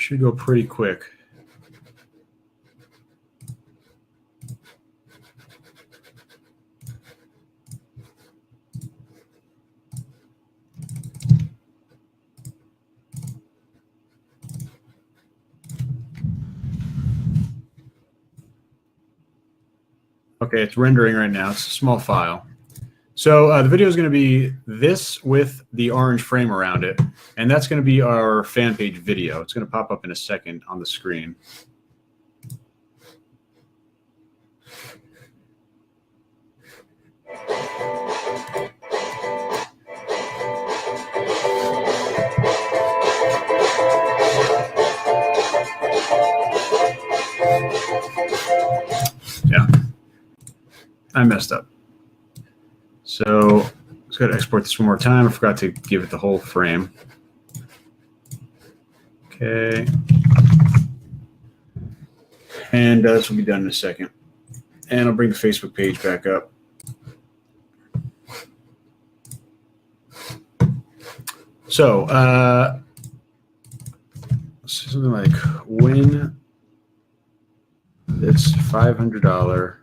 Should go pretty quick. Okay, it's rendering right now. It's a small file. So the video is going to be this with the orange frame around it, and that's going to be our fan page video. It's going to pop up in a second on the screen. Yeah, I messed up. So let's go to export this one more time. I forgot to give it the whole frame. Okay. And this will be done in a second. And I'll bring the Facebook page back up. So something like win this $500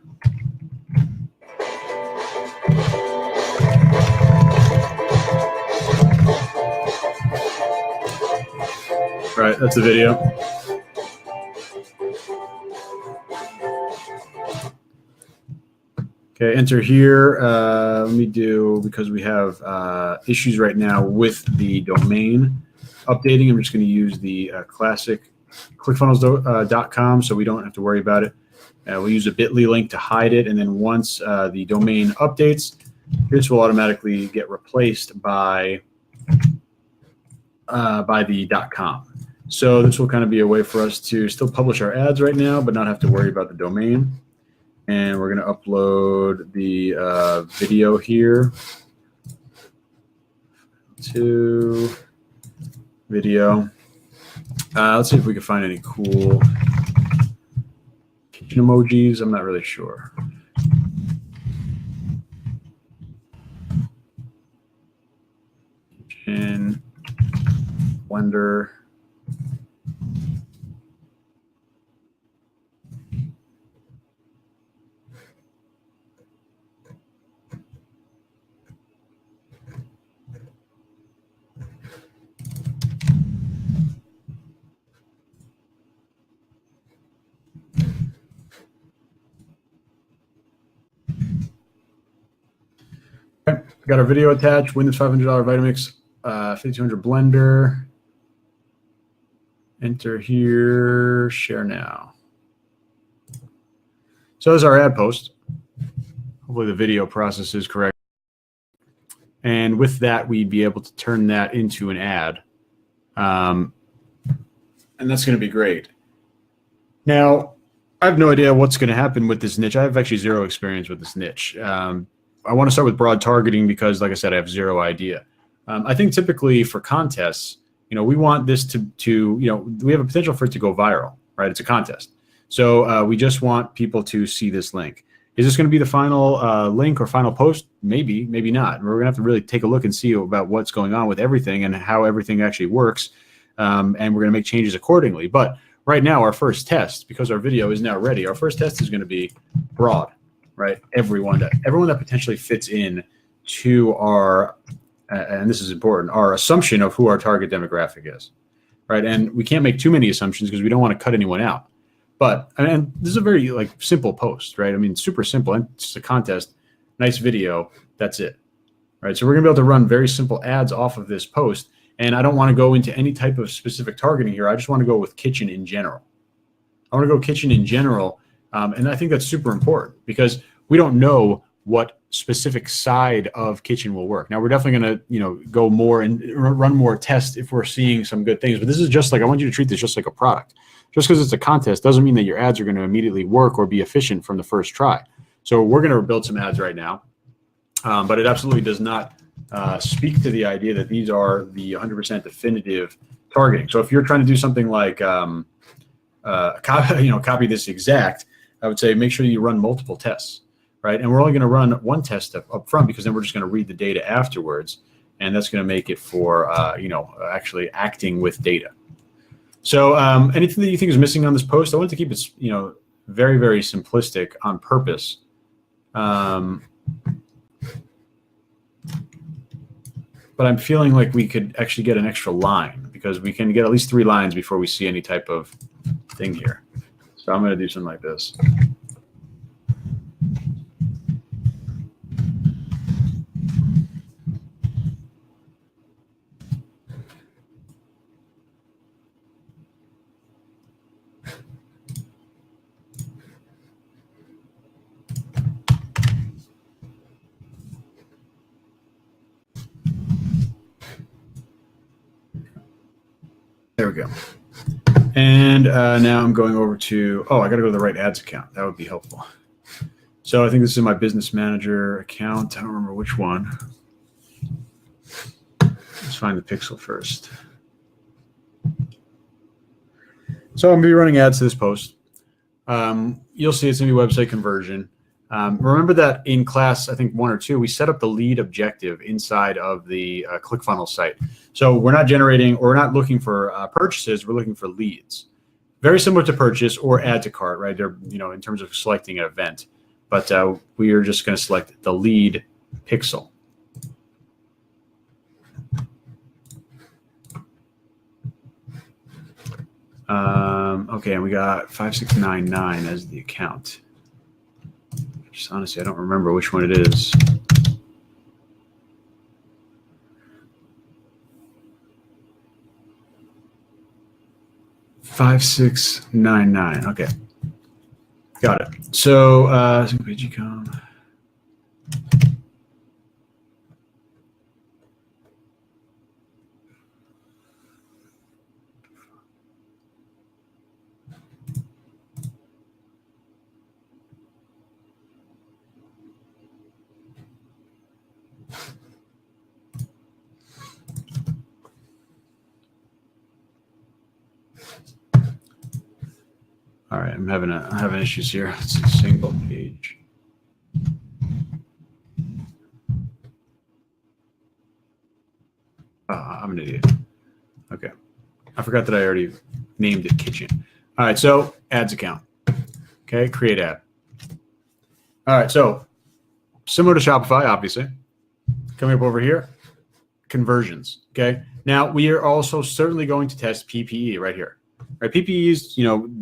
right, that's the video. Okay, enter here. Let me do, because we have issues right now with the domain updating, I'm just going to use the classic clickfunnels.com so we don't have to worry about it. We'll use a bit.ly link to hide it, and then once the domain updates, this will automatically get replaced by the .com. So this will kind of be a way for us to still publish our ads right now, but not have to worry about the domain. And we're going to upload the video here to video. Let's see if we can find any cool kitchen emojis. I'm not really sure. Kitchen, blender. Okay, got our video attached. Win this $500 Vitamix 5200 blender. Enter here, share now. So there's our ad post. Hopefully the video process is correct. And with that, we'd be able to turn that into an ad. And that's going to be great. Now, I have no idea what's going to happen with this niche. I have actually zero experience with this niche. I want to start with broad targeting because, like I said, I have zero idea. I think typically for contests, we want this to we have a potential for it to go viral, right? It's a contest. So we just want people to see this link. Is this going to be the final link or final post? Maybe, maybe not. We're going to have to really take a look and see about what's going on with everything and how everything actually works. And we're going to make changes accordingly. But right now, our first test, because our video is now ready, our first test is going to be broad, right? Everyone that potentially fits in to our, and this is important, our assumption of who our target demographic is, right? And we can't make too many assumptions because we don't want to cut anyone out. But, and this is a very simple post, right? I mean, super simple. And it's just a contest, nice video, that's it, right? So we're gonna be able to run very simple ads off of this post. And I don't want to go into any type of specific targeting here. I just want to go with kitchen in general. I want to go kitchen in general. And I think that's super important because we don't know what specific side of kitchen will work. Now we're definitely going to, go more and run more tests if we're seeing some good things. But this is just I want you to treat this just like a product. Just because it's a contest doesn't mean that your ads are going to immediately work or be efficient from the first try. So we're going to build some ads right now, but it absolutely does not speak to the idea that these are the 100% definitive targeting. So if you're trying to do something like copy this exact, I would say make sure you run multiple tests, right? And we're only going to run one test up front because then we're just going to read the data afterwards, and that's going to make it for actually acting with data. So anything that you think is missing on this post, I want to keep it, very, very simplistic on purpose. But I'm feeling like we could actually get an extra line because we can get at least 3 lines before we see any type of thing here. So I'm going to do something like this. There we go. And now I'm going over to, I got to go to the right ads account. That would be helpful. So I think this is my business manager account. I don't remember which one. Let's find the pixel first. So I'm going to be running ads to this post. You'll see it's going to be website conversion. Remember that in class, I think 1 or 2, we set up the lead objective inside of the ClickFunnels site. So we're not generating or we're not looking for purchases. We're looking for leads. Very similar to purchase or add to cart, right? They're, in terms of selecting an event. But we are just going to select the lead pixel. Okay, and we got 5699 as the account. Just honestly, I don't remember which one it is. $5699. Okay, got it. So, PGCom. All right, I'm having issues here. It's a single page. I'm an idiot. Okay, I forgot that I already named it kitchen. All right, so ads account. Okay, create ad. All right, so similar to Shopify, obviously. Coming up over here, conversions. Okay, now we are also certainly going to test PPE right here. Right, PPE is,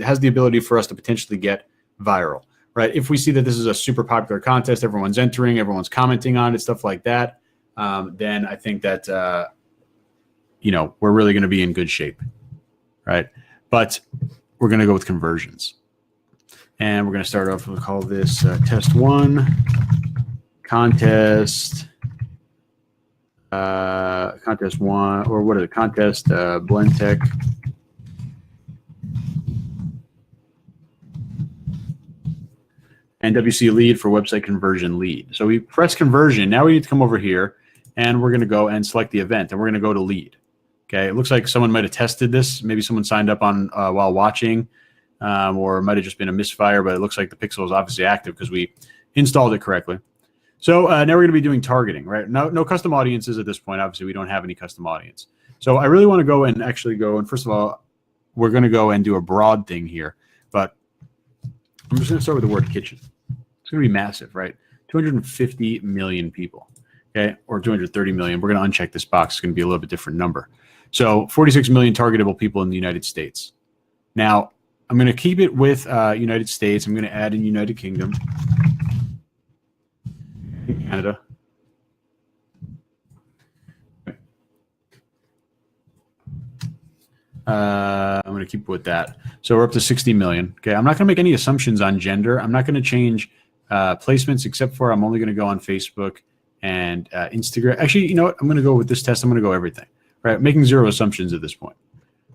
has the ability for us to potentially get viral, right? If we see that this is a super popular contest, everyone's entering, everyone's commenting on it, stuff like that, then I think that, we're really going to be in good shape, right? But we're going to go with conversions. And we're going to start off, we'll call this test 1, contest 1, or what is it? Contest Blend Tech. And WC lead for website conversion lead. So we press conversion. Now we need to come over here and we're going to go and select the event and we're going to go to lead. Okay. It looks like someone might have tested this. Maybe someone signed up on while watching, or it might have just been a misfire, but it looks like the pixel is obviously active because we installed it correctly. So now we're going to be doing targeting, right? No custom audiences at this point. Obviously we don't have any custom audience. So I really want to go and actually go. And first of all, we're going to go and do a broad thing here, but I'm just going to start with the word kitchen. It's going to be massive, right? 250 million people, okay? Or 230 million. We're going to uncheck this box. It's going to be a little bit different number. So 46 million targetable people in the United States. Now, I'm going to keep it with United States. I'm going to add in United Kingdom, Canada. I'm going to keep with that. So we're up to 60 million. Okay, I'm not going to make any assumptions on gender. I'm not going to change placements except for I'm only going to go on Facebook and Instagram. Actually, you know what? I'm going to go with this test. I'm going to go everything. Right, making 0 assumptions at this point.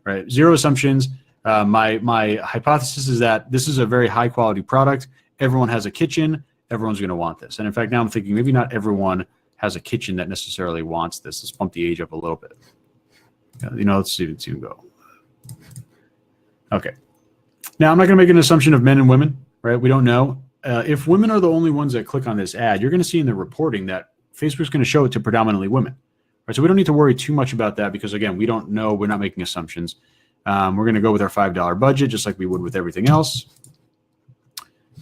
Right, 0 assumptions. My hypothesis is that this is a very high quality product. Everyone has a kitchen. Everyone's going to want this. And in fact, now I'm thinking maybe not everyone has a kitchen that necessarily wants this. Let's bump the age up a little bit. Let's see if it go. Okay. Now, I'm not going to make an assumption of men and women, right? We don't know. If women are the only ones that click on this ad, you're going to see in the reporting that Facebook's going to show it to predominantly women. Right? So we don't need to worry too much about that because, again, we don't know. We're not making assumptions. We're going to go with our $5 budget, just like we would with everything else,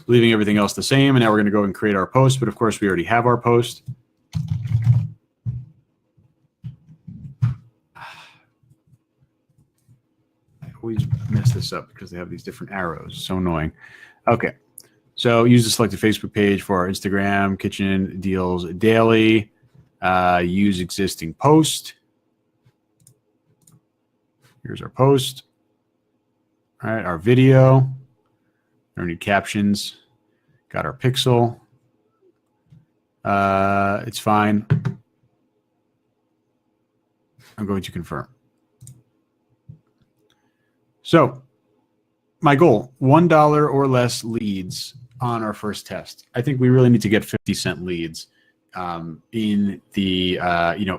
leaving everything else the same. And now we're going to go and create our post. But of course, we already have our post. I always mess this up because they have these different arrows. So annoying. Okay. So use the selected Facebook page for our Instagram kitchen deals daily. Use existing post. Here's our post. All right, our video. Our new captions. Got our pixel. It's fine. I'm going to confirm. So my goal, $1 or less leads on our first test. I think we really need to get 50-cent leads in the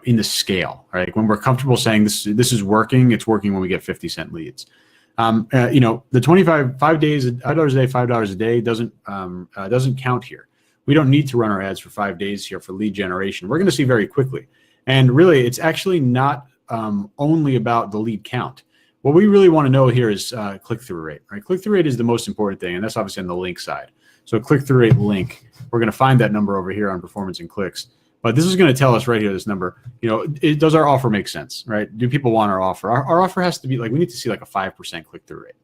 in the scale, right? Like when we're comfortable saying this is working, it's working when we get 50-cent leads. The 5 days, $5 a day, $5 a day doesn't count here. We don't need to run our ads for 5 days here for lead generation. We're going to see very quickly. And really, it's actually not only about the lead count. What we really want to know here is click-through rate, right? Click-through rate is the most important thing, and that's obviously on the link side. So click-through rate link, we're going to find that number over here on performance and clicks. But this is going to tell us right here, this number, does our offer make sense, right? Do people want our offer? Our offer has to be like, we need to see like a 5% click-through rate.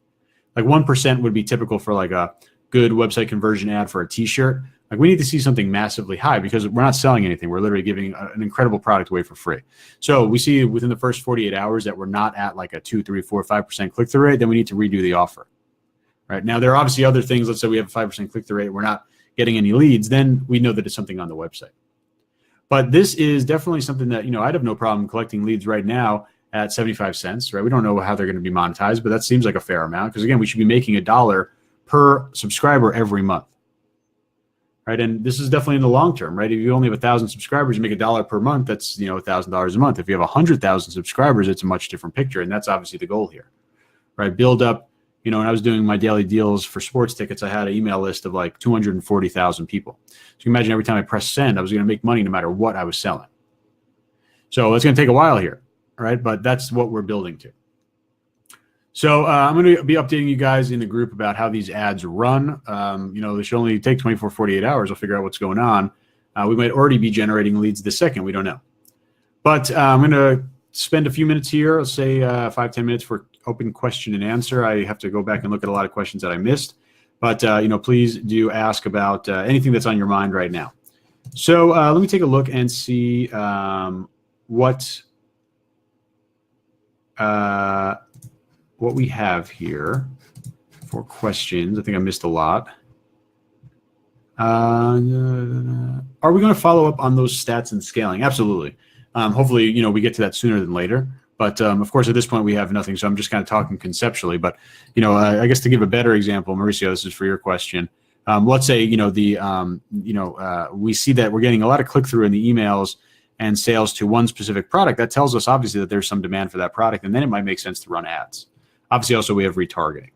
Like 1% would be typical for like a good website conversion ad for a t-shirt. Like we need to see something massively high because we're not selling anything. We're literally giving an incredible product away for free. So we see within the first 48 hours that we're not at like a 2, 3, 4, 5% click-through rate, then we need to redo the offer. Right now, there are obviously other things. Let's say we have a 5% click-through rate. We're not getting any leads. Then we know that it's something on the website. But this is definitely something that, I'd have no problem collecting leads right now at 75 cents, right? We don't know how they're going to be monetized, but that seems like a fair amount because, again, we should be making $1 per subscriber every month, right? And this is definitely in the long term, right? If you only have 1,000 subscribers, you make $1 per month. That's, $1,000 a month. If you have 100,000 subscribers, it's a much different picture. And that's obviously the goal here, right? Build up. When I was doing my daily deals for sports tickets, I had an email list of like 240,000 people. So you can imagine every time I press send, I was going to make money no matter what I was selling. So it's going to take a while here, right? But that's what we're building to. So I'm going to be updating you guys in the group about how these ads run. They should only take 24, 48 hours. I'll figure out what's going on. We might already be generating leads this second. We don't know. But I'm going to spend a few minutes here. Let's say 5-10 minutes for open question and answer. I have to go back and look at a lot of questions that I missed, but please do ask about anything that's on your mind right now. So let me take a look and see what we have here for questions. I think I missed a lot. Are we going to follow up on those stats and scaling? Absolutely. Hopefully, we get to that sooner than later. But of course, at this point, we have nothing. So I'm just kind of talking conceptually. But I guess to give a better example, Mauricio, this is for your question. Let's say we see that we're getting a lot of click through in the emails and sales to one specific product. That tells us obviously that there's some demand for that product, and then it might make sense to run ads. Obviously, also we have retargeting.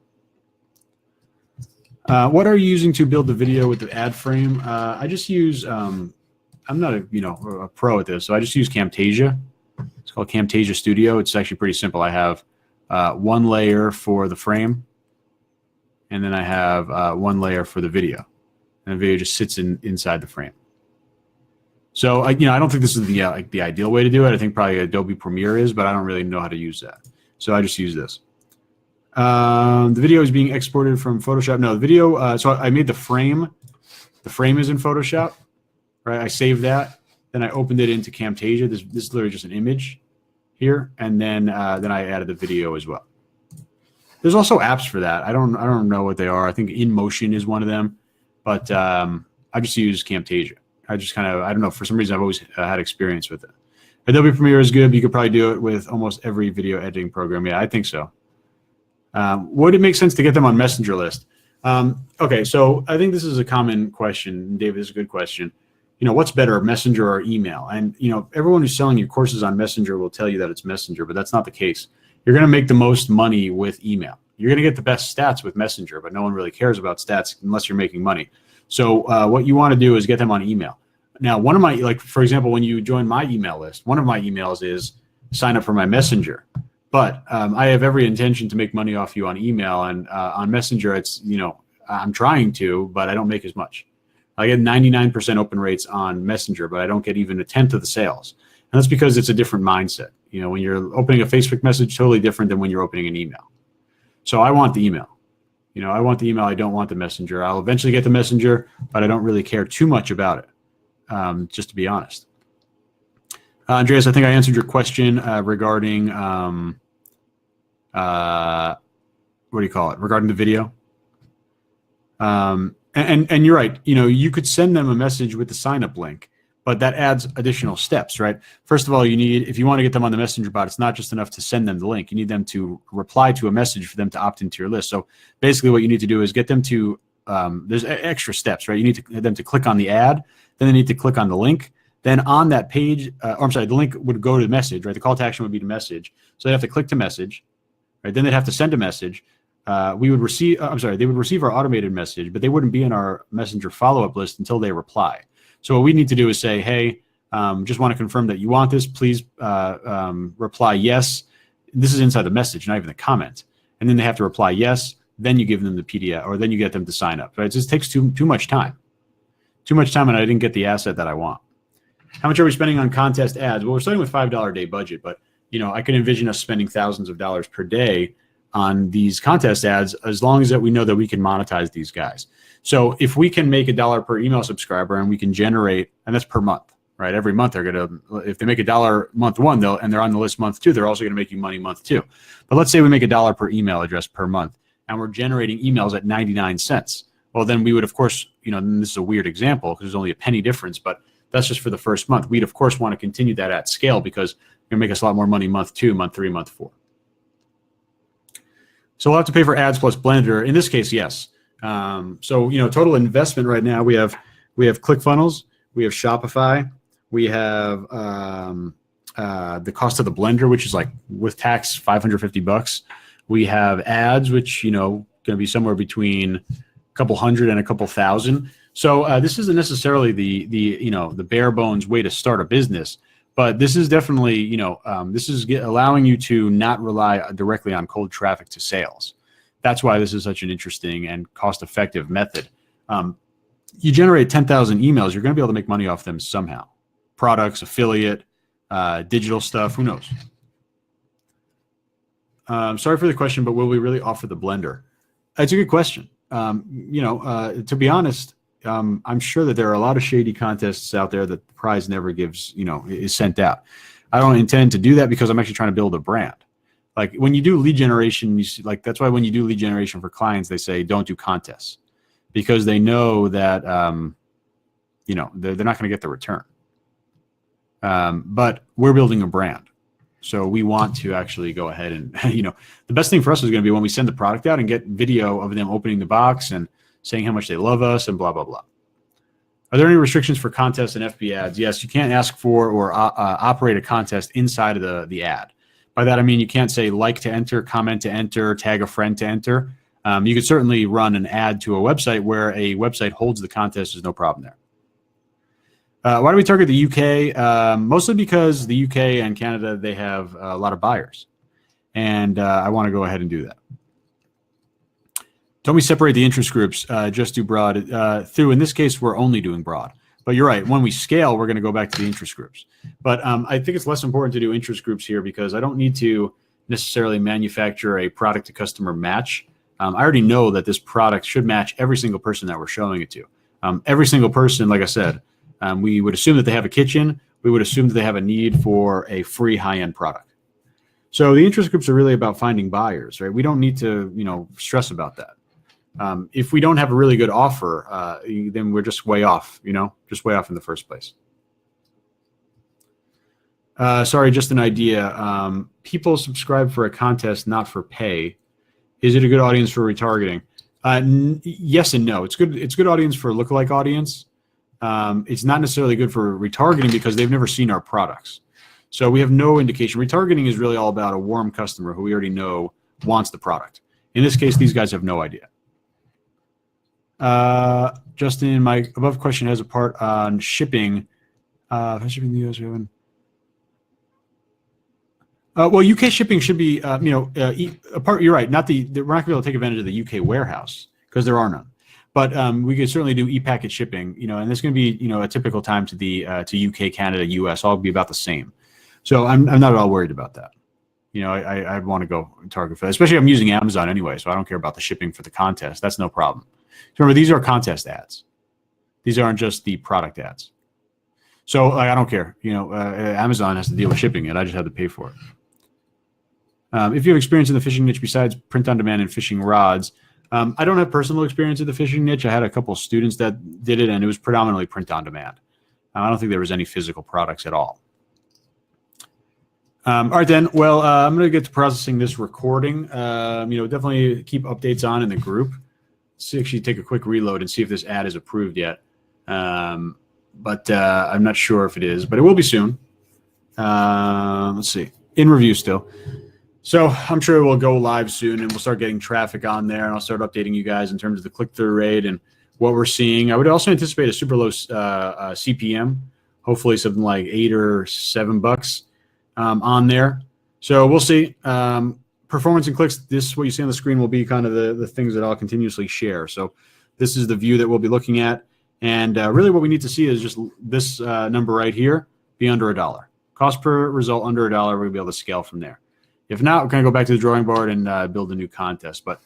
What are you using to build the video with the ad frame? I just use. I'm not a pro at this, so I just use Camtasia. It's called Camtasia Studio. It's actually pretty simple. I have one layer for the frame, and then I have one layer for the video, and the video just sits inside the frame. So I don't think this is the ideal way to do it. I think probably Adobe Premiere is, but I don't really know how to use that. So I just use this. The video is being exported from Photoshop. No, the video. So I made the frame. The frame is in Photoshop, right? I saved that. Then I opened it into Camtasia. This is literally just an image here, and then I added the video as well. There's also apps for that. I don't know what they are. I think InMotion is one of them, but I just use Camtasia. I just I don't know, for some reason I've always had experience with it. Adobe Premiere is good. But you could probably do it with almost every video editing program. Yeah, I think so. Would it make sense to get them on Messenger list? Okay, so I think this is a common question. David, this is a good question. What's better, Messenger or email? And, everyone who's selling you courses on Messenger will tell you that it's Messenger, but that's not the case. You're going to make the most money with email. You're going to get the best stats with Messenger, but no one really cares about stats unless you're making money. So what you want to do is get them on email. Now, one of my, for example, when you join my email list, one of my emails is sign up for my Messenger. But I have every intention to make money off you on email, and on Messenger, it's, I'm trying to, but I don't make as much. I get 99% open rates on Messenger, but I don't get even a tenth of the sales. And that's because it's a different mindset. When you're opening a Facebook message, totally different than when you're opening an email. So I want the email. I want the email. I don't want the Messenger. I'll eventually get the Messenger, but I don't really care too much about it, just to be honest. Andreas, I think I answered your question regarding what do you call it? Regarding the video. And you're right. You could send them a message with the sign up link, but that adds additional steps, right? First of all, if you want to get them on the Messenger bot, it's not just enough to send them the link. You need them to reply to a message for them to opt into your list. So basically what you need to do is get them to, there's extra steps, right? You need to get them to click on the ad, then they need to click on the link. Then on that page, the link would go to the message, right? The call to action would be to message. So they have to click to message, right? Then they'd have to send a message. They would receive our automated message, but they wouldn't be in our Messenger follow-up list until they reply. So what we need to do is say, hey, just want to confirm that you want this. Please reply yes. This is inside the message, not even the comment. And then they have to reply yes. Then you give them the PDF, or then you get them to sign up. Right? It just takes too much time. Too much time, and I didn't get the asset that I want. How much are we spending on contest ads? Well, we're starting with $5 a day budget, but I can envision us spending thousands of dollars per day on these contest ads, as long as that we know that we can monetize these guys. So if we can make $1 per email subscriber, and we can generate, and that's per month, right? Every month they're gonna, if they make $1 month one, and they're on the list month two, they're also gonna make you money month two. But let's say we make $1 per email address per month, and we're generating emails at 99 cents. Well, then we would, of course, and this is a weird example because there's only a penny difference, but that's just for the first month. We'd, of course, want to continue that at scale because it's going to make us a lot more money month two, month three, month four. So we'll have to pay for ads plus Blender. In this case, yes. Total investment right now, we have ClickFunnels, we have Shopify, we have the cost of the Blender, which is like with tax $550. We have ads, which going to be somewhere between a couple hundred and a couple thousand. So this isn't necessarily the bare bones way to start a business, but this is definitely this is allowing you to not rely directly on cold traffic to sales. That's why this is such an interesting and cost-effective method. You generate 10,000 emails, you're going to be able to make money off them somehow. Products, affiliate, digital stuff, who knows? Sorry for the question, but will we really offer the Blender? It's a good question. To be honest, I'm sure that there are a lot of shady contests out there that the prize never is sent out. I don't intend to do that because I'm actually trying to build a brand. Like when you do lead generation, that's why when you do lead generation for clients, they say don't do contests because they know that they're not going to get the return. But we're building a brand. So we want to actually go ahead and, the best thing for us is going to be when we send the product out and get video of them opening the box and saying how much they love us and blah, blah, blah. Are there any restrictions for contests and FB ads? Yes, you can't ask for or operate a contest inside of the ad. By that, I mean you can't say like to enter, comment to enter, tag a friend to enter. You could certainly run an ad to a website where a website holds the contest. There's no problem there. Why do we target the UK? Mostly because the UK and Canada, they have a lot of buyers. And I want to go ahead and do that. Don't we separate the interest groups, just do broad? In this case, we're only doing broad. But you're right. When we scale, we're going to go back to the interest groups. But I think it's less important to do interest groups here because I don't need to necessarily manufacture a product to customer match. I already know that this product should match every single person that we're showing it to. Every single person, like I said, we would assume that they have a kitchen. We would assume that they have a need for a free high-end product. So the interest groups are really about finding buyers, right? We don't need to, stress about that. If we don't have a really good offer, then we're just way off, just way off in the first place. Sorry, just an idea. People subscribe for a contest, not for pay. Is it a good audience for retargeting? Yes and no. It's good audience for lookalike audience. It's not necessarily good for retargeting because they've never seen our products. So we have no indication. Retargeting is really all about a warm customer who we already know wants the product. In this case, these guys have no idea. Justin, my above question has a part on shipping. Shipping the US. Well, UK shipping should be, apart. You're right. Not we're not going to be able to take advantage of the UK warehouse because there are none. But we could certainly do e-packet shipping. And it's going to be, a typical time to the to UK, Canada, US. All be about the same. So I'm not at all worried about that. I'd want to go Target for that. Especially I'm using Amazon anyway, so I don't care about the shipping for the contest. That's no problem. Remember, these are contest ads. These aren't just the product ads. So I don't care. Amazon has to deal with shipping it. I just have to pay for it. If you have experience in the fishing niche besides print on demand and fishing rods, I don't have personal experience in the fishing niche. I had a couple of students that did it, and it was predominantly print on demand. I don't think there was any physical products at all. All right, then. Well, I'm going to get to processing this recording. Definitely keep updates on in the group. Let's actually take a quick reload and see if this ad is approved yet. But I'm not sure if it is, but it will be soon. Let's see. In review still. So I'm sure it will go live soon, and we'll start getting traffic on there, and I'll start updating you guys in terms of the click-through rate and what we're seeing. I would also anticipate a super low CPM, hopefully something like $8 or $7 on there. So we'll see. Performance and clicks, what you see on the screen will be kind of the things that I'll continuously share. So this is the view that we'll be looking at. And really what we need to see is just this number right here be under $1. Cost per result under $1. We're going to be able to scale from there. If not, we're going to go back to the drawing board and build a new contest. But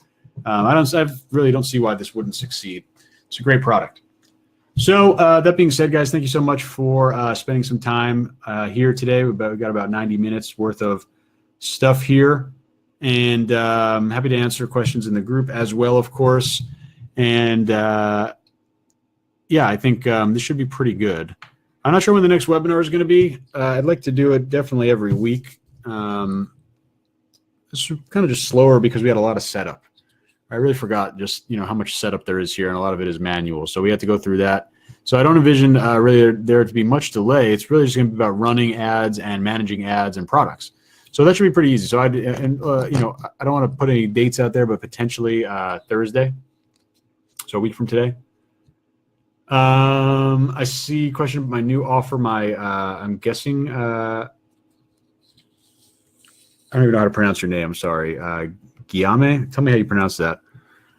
I really don't see why this wouldn't succeed. It's a great product. So that being said, guys, thank you so much for spending some time here today. We've got about 90 minutes worth of stuff here. And I'm happy to answer questions in the group as well, of course. And yeah, I think this should be pretty good. I'm not sure when the next webinar is going to be. I'd like to do it definitely every week. It's kind of just slower because we had a lot of setup. I really forgot just how much setup there is here, and a lot of it is manual. So we had to go through that. So I don't envision really there to be much delay. It's really just going to be about running ads and managing ads and products. So that should be pretty easy. So I don't want to put any dates out there, but potentially Thursday, so a week from today. I see question about my new offer. I'm guessing. I don't even know how to pronounce your name. I'm sorry. Guillaume? Tell me how you pronounce that.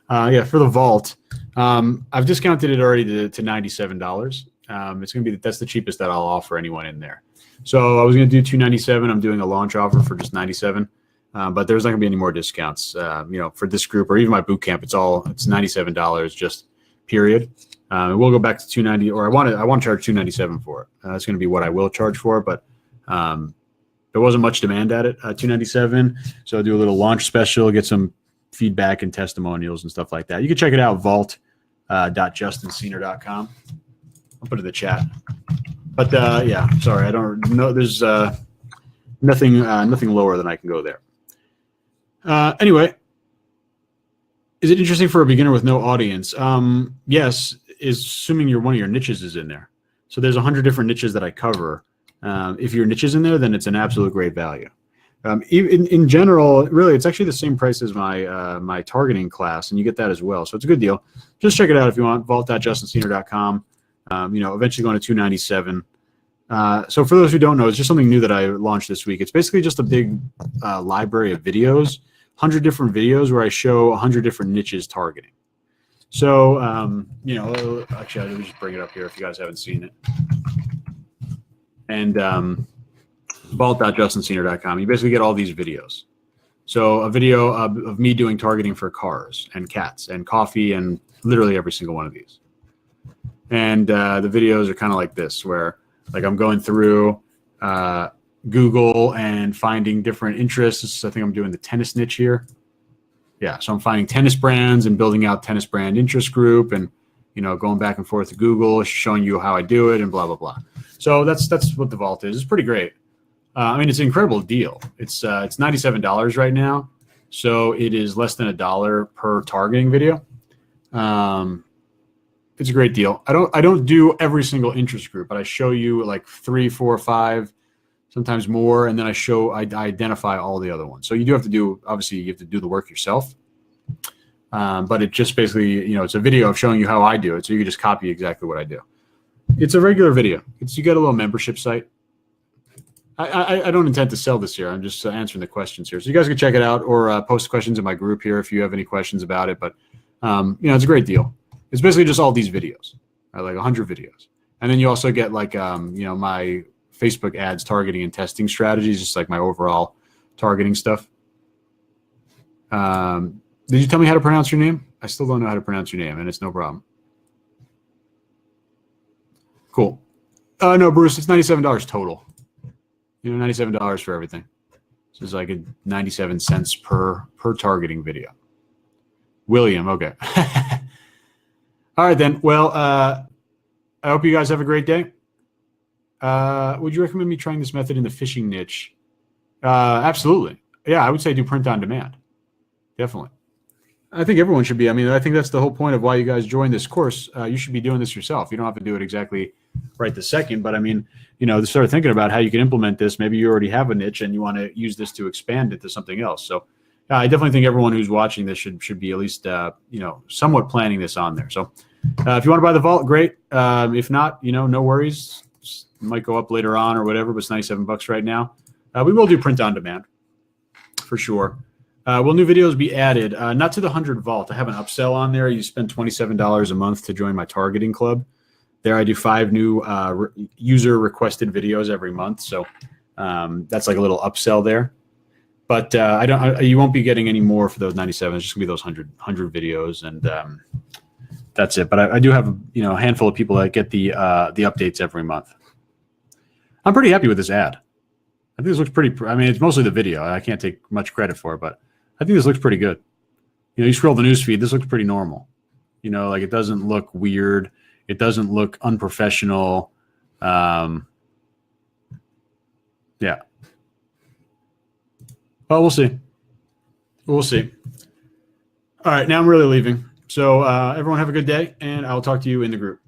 Yeah, for the vault. I've discounted it already to $97. It's going to be that's the cheapest that I'll offer anyone in there. So I was going to do $297. I'm doing a launch offer for just $97. But there's not going to be any more discounts. For this group or even my boot camp, it's $97 just period. We'll go back to $290, or I want to charge $297 for it. That's going to be what I will charge for, but there wasn't much demand at it, $297. So I'll do a little launch special, get some feedback and testimonials and stuff like that. You can check it out, vault.justinsenior.com. I'll put it in the chat. But yeah, sorry, I don't know. There's nothing lower than I can go there. Anyway, is it interesting for a beginner with no audience? Yes, assuming one of your niches is in there. So there's 100 different niches that I cover. If your niche is in there, then it's an absolute great value. In general, really, it's actually the same price as my targeting class, and you get that as well. So it's a good deal. Just check it out if you want. Vault.justinsenior.com. Eventually going to $297. So for those who don't know, it's just something new that I launched this week. It's basically just a big library of videos, 100 different videos where I show 100 different niches targeting. So actually, let me just bring it up here if you guys haven't seen it. And vault.justinsenior.com. You basically get all these videos. So a video of me doing targeting for cars and cats and coffee and literally every single one of these. And the videos are kind of like this, where like I'm going through Google and finding different interests. I think I'm doing the tennis niche here. Yeah, so I'm finding tennis brands and building out tennis brand interest group and going back and forth to Google, showing you how I do it and blah, blah, blah. So that's what the Vault is. It's pretty great. It's an incredible deal. It's $97 right now. So it is less than $1 per targeting video. It's a great deal. I don't do every single interest group, but I show you like 3, 4, 5, sometimes more, and then I identify all the other ones. So you do have to do, obviously, you have to do the work yourself. But it just basically, it's a video of showing you how I do it, so you can just copy exactly what I do. It's a regular video. You get a little membership site. I don't intend to sell this here. I'm just answering the questions here. So you guys can check it out or post questions in my group here if you have any questions about it. But, it's a great deal. It's basically just all these videos, right? Like 100 videos. And then you also get like, my Facebook ads targeting and testing strategies, just like my overall targeting stuff. Did you tell me how to pronounce your name? I still don't know how to pronounce your name, and it's no problem. Cool. No, Bruce, it's $97 total. $97 for everything. So it's like 97 cents per targeting video. William, okay. All right, then. Well, I hope you guys have a great day. Would you recommend me trying this method in the fishing niche? Absolutely. Yeah, I would say do print on demand. Definitely. I think everyone should be. I mean, I think that's the whole point of why you guys joined this course. You should be doing this yourself. You don't have to do it exactly right this second. But I mean, start thinking about how you can implement this. Maybe you already have a niche and you want to use this to expand it to something else. So I definitely think everyone who's watching this should be at least, somewhat planning this on there. So if you want to buy the vault, great. If not, no worries. It might go up later on or whatever, but it's $97 right now. We will do print on demand for sure. Will new videos be added? Not to the 100 vault. I have an upsell on there. You spend $27 a month to join my targeting club. There I do 5 new user requested videos every month. So that's like a little upsell there. But you won't be getting any more for those 97. It's just gonna be those 100 videos, and that's it. But I do have a handful of people that get the updates every month. I'm pretty happy with this ad. I think this looks pretty. I mean, it's mostly the video. I can't take much credit for it, but I think this looks pretty good. You scroll the news feed. This looks pretty normal. Like it doesn't look weird. It doesn't look unprofessional. Yeah. Well, we'll see. We'll see. All right. Now I'm really leaving. So everyone have a good day, and I'll talk to you in the group.